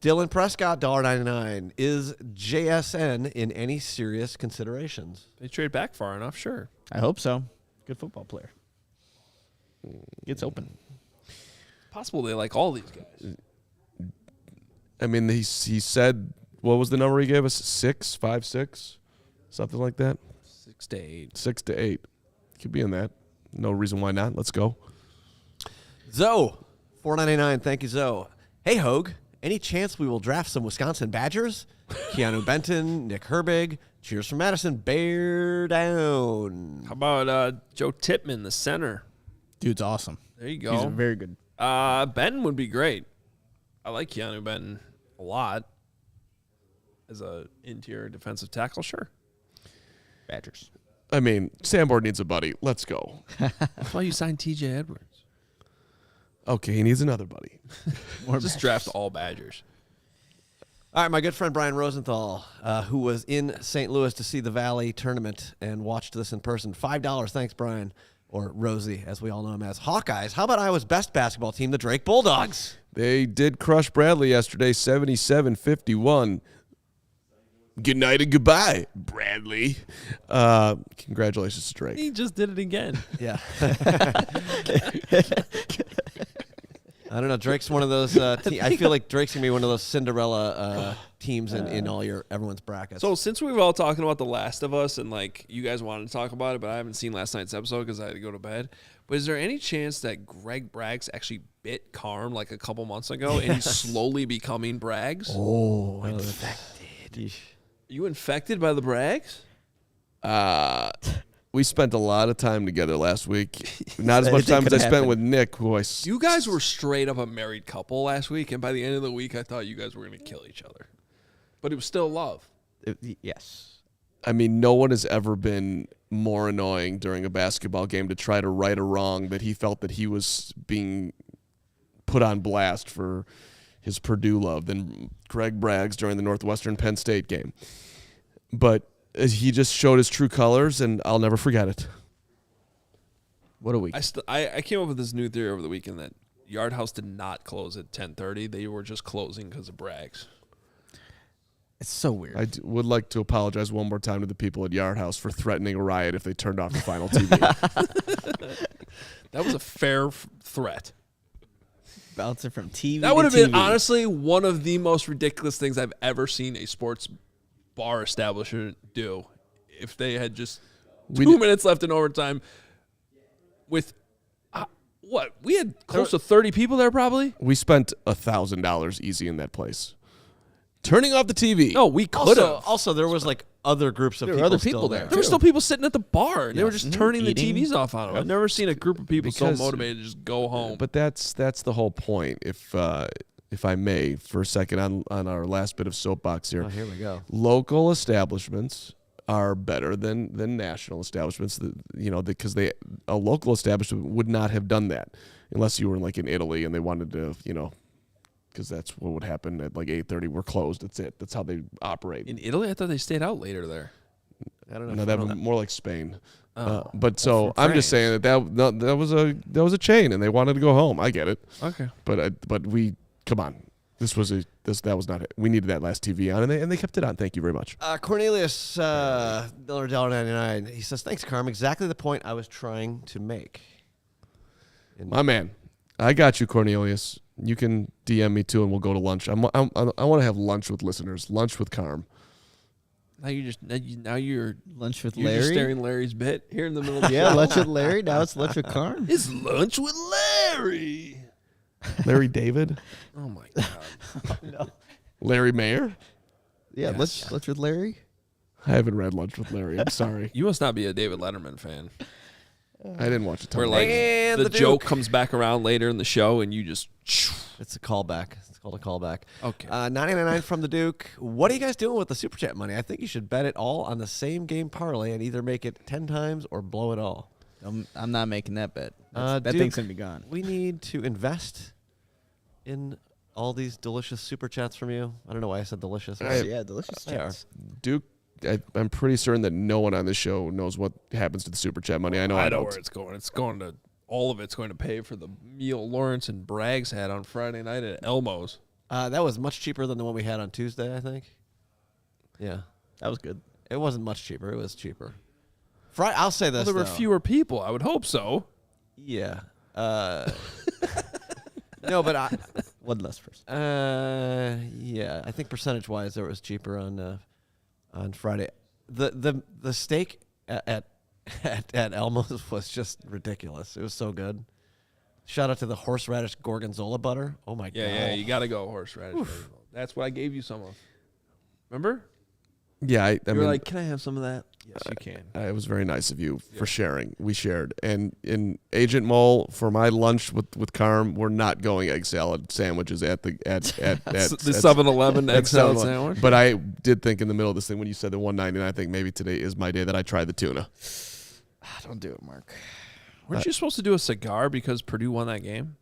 Speaker 4: Dylan Prescott, $1.99. Is JSN in any serious considerations?
Speaker 1: They trade back far enough, sure.
Speaker 3: I hope so. Good football player. Gets open.
Speaker 1: Possible they like all these guys.
Speaker 2: I mean, he said, what was the number he gave us? 6, 5, 6? Something like that?
Speaker 1: 6 to 8.
Speaker 2: 6 to 8. Could be in that. No reason why not. Let's go.
Speaker 4: Zoe, $4.99. Thank you, Zoe. Hey, Hoge. Any chance we will draft some Wisconsin Badgers? Keanu Benton, Nick Herbig. Cheers from Madison. Bear down.
Speaker 1: How about Joe Tippmann, the center?
Speaker 3: Dude's awesome.
Speaker 1: There you
Speaker 3: He's
Speaker 1: go.
Speaker 3: very good.
Speaker 1: Benton would be great. I like Keanu Benton a lot as a interior defensive tackle. Sure.
Speaker 3: Badgers.
Speaker 2: I mean, Sanborn needs a buddy. Let's go.
Speaker 1: That's why you signed T.J. Edwards.
Speaker 2: Okay, he needs another buddy.
Speaker 1: Just draft all Badgers.
Speaker 4: All right, my good friend Brian Rosenthal, who was in St. Louis to see the Valley tournament and watched this in person. $5. Thanks, Brian. Or Rosie, as we all know him as. Hawkeyes. How about Iowa's best basketball team, the Drake Bulldogs?
Speaker 2: They did crush Bradley yesterday, 77-51. Good night and goodbye, Bradley. Congratulations to Drake.
Speaker 1: He just did it again.
Speaker 4: Yeah. I don't know. Drake's one of those. I feel like Drake's gonna be one of those Cinderella teams in all everyone's brackets.
Speaker 1: So since we were all talking about The Last of Us and like you guys wanted to talk about it, but I haven't seen last night's episode because I had to go to bed. But is there any chance that Greg Braggs actually bit Carm like a couple months ago and he's slowly becoming Braggs?
Speaker 3: Oh, infected.
Speaker 1: Are you infected by the Braggs?
Speaker 2: We spent a lot of time together last week. Not as much
Speaker 3: Anything
Speaker 2: time as I
Speaker 3: could
Speaker 2: spent
Speaker 3: happen.
Speaker 2: with Nick, who
Speaker 1: You guys were straight up a married couple last week, and by the end of the week, I thought you guys were going to kill each other. But it was still love.
Speaker 3: Yes.
Speaker 2: I mean, no one has ever been more annoying during a basketball game to try to right a wrong that he felt that he was being put on blast for his Purdue love than Greg Braggs during the Northwestern Penn State game. But he just showed his true colors, and I'll never forget it.
Speaker 3: What a week.
Speaker 1: I came up with this new theory over the weekend that Yard House did not close at 10:30. They were just closing because of Braggs.
Speaker 3: It's so weird.
Speaker 2: I would like to apologize one more time to the people at Yard House for threatening a riot if they turned off the final TV.
Speaker 1: That was a fair threat.
Speaker 3: Bouncing from TV
Speaker 1: That would
Speaker 3: to
Speaker 1: have been
Speaker 3: TV.
Speaker 1: honestly one of the most ridiculous things I've ever seen a sports bar establishment do. If they had just 2 minutes left in overtime with what? We had close to 30 people there probably?
Speaker 2: We spent $1,000 easy in that place. Turning off the TV.
Speaker 1: No, we could have.
Speaker 4: Also, there was like other groups of
Speaker 3: There were
Speaker 4: people
Speaker 3: other
Speaker 4: still
Speaker 3: people
Speaker 4: there.
Speaker 3: there.
Speaker 1: There were still people sitting at the bar. And they were just turning the
Speaker 3: Eating.
Speaker 1: TVs off on them. I've never seen a group of people
Speaker 2: Because-
Speaker 1: so motivated to just go home.
Speaker 2: But that's the whole point. If I may, for a second, on our last bit of soapbox here.
Speaker 4: Oh, here we go.
Speaker 2: Local establishments are better than national establishments. Because a local establishment would not have done that unless you were like in Italy and they wanted to, because that's what would happen at like 8:30. We're closed. That's it. That's how they operate.
Speaker 1: In Italy, I thought they stayed out later there.
Speaker 4: I don't know.
Speaker 2: No, that was more like Spain.
Speaker 1: Oh.
Speaker 2: But so
Speaker 1: from
Speaker 2: I'm just saying that was a chain and they wanted to go home. I get it.
Speaker 1: Okay.
Speaker 2: But we come on. That was not it. We needed that last TV on and they kept it on. Thank you very much.
Speaker 4: Cornelius, $1.99. He says, "Thanks, Carm. Exactly the point I was trying to make."
Speaker 2: My man, I got you, Cornelius. You can DM me too, and we'll go to lunch. I want to have lunch with listeners. Lunch with Carm.
Speaker 1: Now you're
Speaker 3: Lunch with
Speaker 1: you're
Speaker 3: Larry.
Speaker 1: just staring Larry's bit here in the middle of the
Speaker 3: Yeah,
Speaker 1: show.
Speaker 3: lunch with Larry. Now it's lunch with Carm.
Speaker 1: It's lunch with Larry.
Speaker 2: Larry David.
Speaker 1: Oh my god.
Speaker 2: Larry Mayer.
Speaker 3: Yeah,
Speaker 1: Yes.
Speaker 3: lunch with Larry.
Speaker 2: I haven't read Lunch with Larry. I'm sorry.
Speaker 1: You must not be a David Letterman fan.
Speaker 2: I didn't watch a ton.
Speaker 1: Where
Speaker 2: of
Speaker 1: like
Speaker 2: it.
Speaker 4: And
Speaker 1: the
Speaker 4: the
Speaker 1: joke
Speaker 4: Duke.
Speaker 1: comes back around later in the show, and you just
Speaker 4: It's a callback. It's called a callback.
Speaker 1: okay.
Speaker 4: 9.99 from the Duke. What are you guys doing with the Super Chat money? I think you should bet it all on the same game parlay and either make it 10 times or blow it all.
Speaker 3: I'm not making that bet. That
Speaker 4: Duke,
Speaker 3: thing's gonna be gone.
Speaker 4: We need to invest in all these delicious Super Chats from you. I don't know why I said delicious.
Speaker 3: Yeah, delicious
Speaker 4: They are.
Speaker 3: chats.
Speaker 2: Duke. I'm pretty certain that no one on this show knows what happens to the super chat money. I know.
Speaker 1: I know
Speaker 2: don't.
Speaker 1: where it's going. It's going to all of it's going to pay for the meal Lawrence and Braggs had on Friday night at Elmo's.
Speaker 4: That was much cheaper than the one we had on Tuesday, I think. Yeah.
Speaker 3: That was good.
Speaker 4: It wasn't much cheaper. It was cheaper. I'll say
Speaker 1: Well,
Speaker 4: this,
Speaker 1: there were
Speaker 4: though.
Speaker 1: fewer people. I would hope so.
Speaker 4: Yeah. No, but
Speaker 3: One less person.
Speaker 4: yeah, I think percentage-wise, it was cheaper on Friday. The steak at Elmo's was just ridiculous. It was so good. Shout out to the horseradish gorgonzola butter. Oh my god!
Speaker 1: Yeah, you got to go horseradish. That's what I gave you some of. Remember?
Speaker 2: Yeah, I
Speaker 1: You
Speaker 2: mean,
Speaker 1: were like, "Can I have some of that?" Yes, you can.
Speaker 2: it was very nice of you for sharing. We shared, and in Agent Mole for my lunch with Carm, we're not going egg salad sandwiches at the
Speaker 1: 7-Eleven egg salad
Speaker 2: 7-Eleven.
Speaker 1: sandwich.
Speaker 2: But I did think in the middle of this thing when you said the $1.99, I think maybe today is my day that I try the tuna.
Speaker 3: Don't do it, Mark.
Speaker 1: Weren't you supposed to do a cigar because Purdue won that game?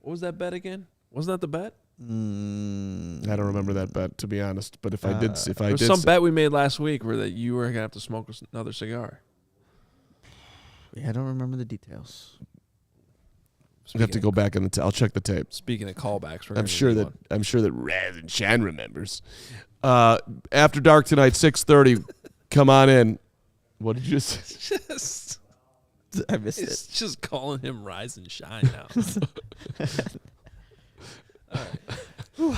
Speaker 1: What was that bet again? Wasn't that the bet?
Speaker 2: I don't remember that bet, to be honest. But if I did,
Speaker 1: There was some bet we made last week where that you were gonna have to smoke another cigar.
Speaker 3: Yeah, I don't remember the details.
Speaker 2: I have to go back and I'll check the tape.
Speaker 1: Speaking of callbacks, we're
Speaker 2: I'm
Speaker 1: gonna
Speaker 2: sure
Speaker 1: do
Speaker 2: that
Speaker 1: one.
Speaker 2: I'm sure that Raz and Shan remembers. After dark tonight, 6:30. Come on in. What did you say?
Speaker 1: Just,
Speaker 3: I missed
Speaker 1: it's
Speaker 3: it.
Speaker 1: just calling him Rise and Shine now. All right.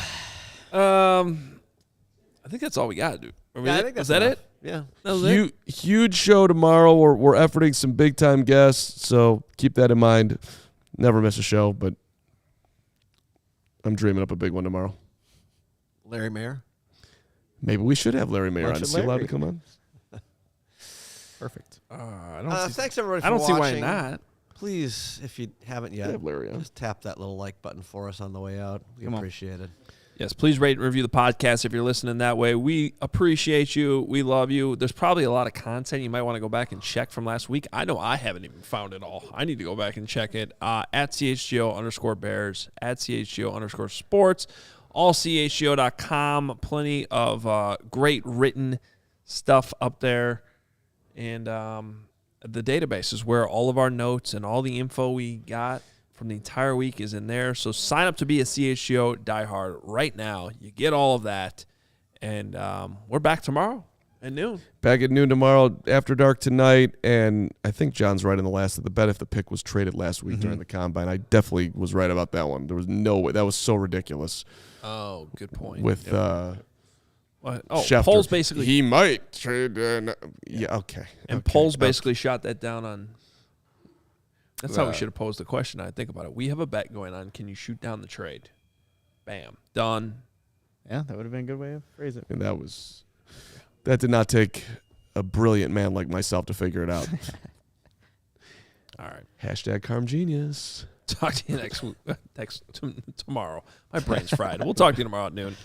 Speaker 1: I think that's all we got, dude.
Speaker 4: I think
Speaker 1: Was
Speaker 4: that's
Speaker 1: that
Speaker 4: enough.
Speaker 1: it?
Speaker 4: Yeah.
Speaker 1: That was it?
Speaker 2: Huge show tomorrow. We're efforting some big time guests, so keep that in mind. Never miss a show, but I'm dreaming up a big one tomorrow.
Speaker 4: Larry Mayer.
Speaker 2: Maybe we should have Larry Mayer on.
Speaker 3: Lunch
Speaker 2: Is
Speaker 3: with
Speaker 2: he allowed to
Speaker 3: Larry.
Speaker 2: come on?
Speaker 3: Perfect.
Speaker 1: I don't see.
Speaker 4: Thanks everybody for
Speaker 1: I don't see why
Speaker 4: watching.
Speaker 1: not.
Speaker 4: Please, if you haven't yet,
Speaker 2: Have Larry on.
Speaker 4: just tap that little like button for us on the way out. We
Speaker 3: Come on.
Speaker 4: appreciate it.
Speaker 1: Yes, please rate and review the podcast if you're listening that way. We appreciate you. We love you. There's probably a lot of content you might want to go back and check from last week. I know I haven't even found it all. I need to go back and check it. At CHGO_Bears, at CHGO_Sports, allchgo.com. Plenty of great written stuff up there. And the database is where all of our notes and all the info we got from the entire week is in there. So sign up to be a CHGO diehard right now. You get all of that. And we're back tomorrow at noon.
Speaker 2: Back at noon tomorrow, after dark tonight, and I think John's right in the last of the bet if the pick was traded last week during the combine. I definitely was right about that one. There was no way. That was so ridiculous
Speaker 1: Oh, good point.
Speaker 2: with
Speaker 1: What?
Speaker 2: Schefter.
Speaker 1: Polls basically
Speaker 2: He might trade. Yeah, okay.
Speaker 1: and
Speaker 2: okay.
Speaker 1: Polls basically shot that down on. That's how we
Speaker 2: Uh,
Speaker 1: should have posed the question. I think about it. We have a bet going on. Can you shoot down the trade? Bam, done.
Speaker 3: Yeah, that would have been a good way to phrase it.
Speaker 2: And that did not take a brilliant man like myself to figure it out.
Speaker 1: All right.
Speaker 2: Hashtag Carm Genius.
Speaker 1: Talk to you next tomorrow. My brain's fried. We'll talk to you tomorrow at noon.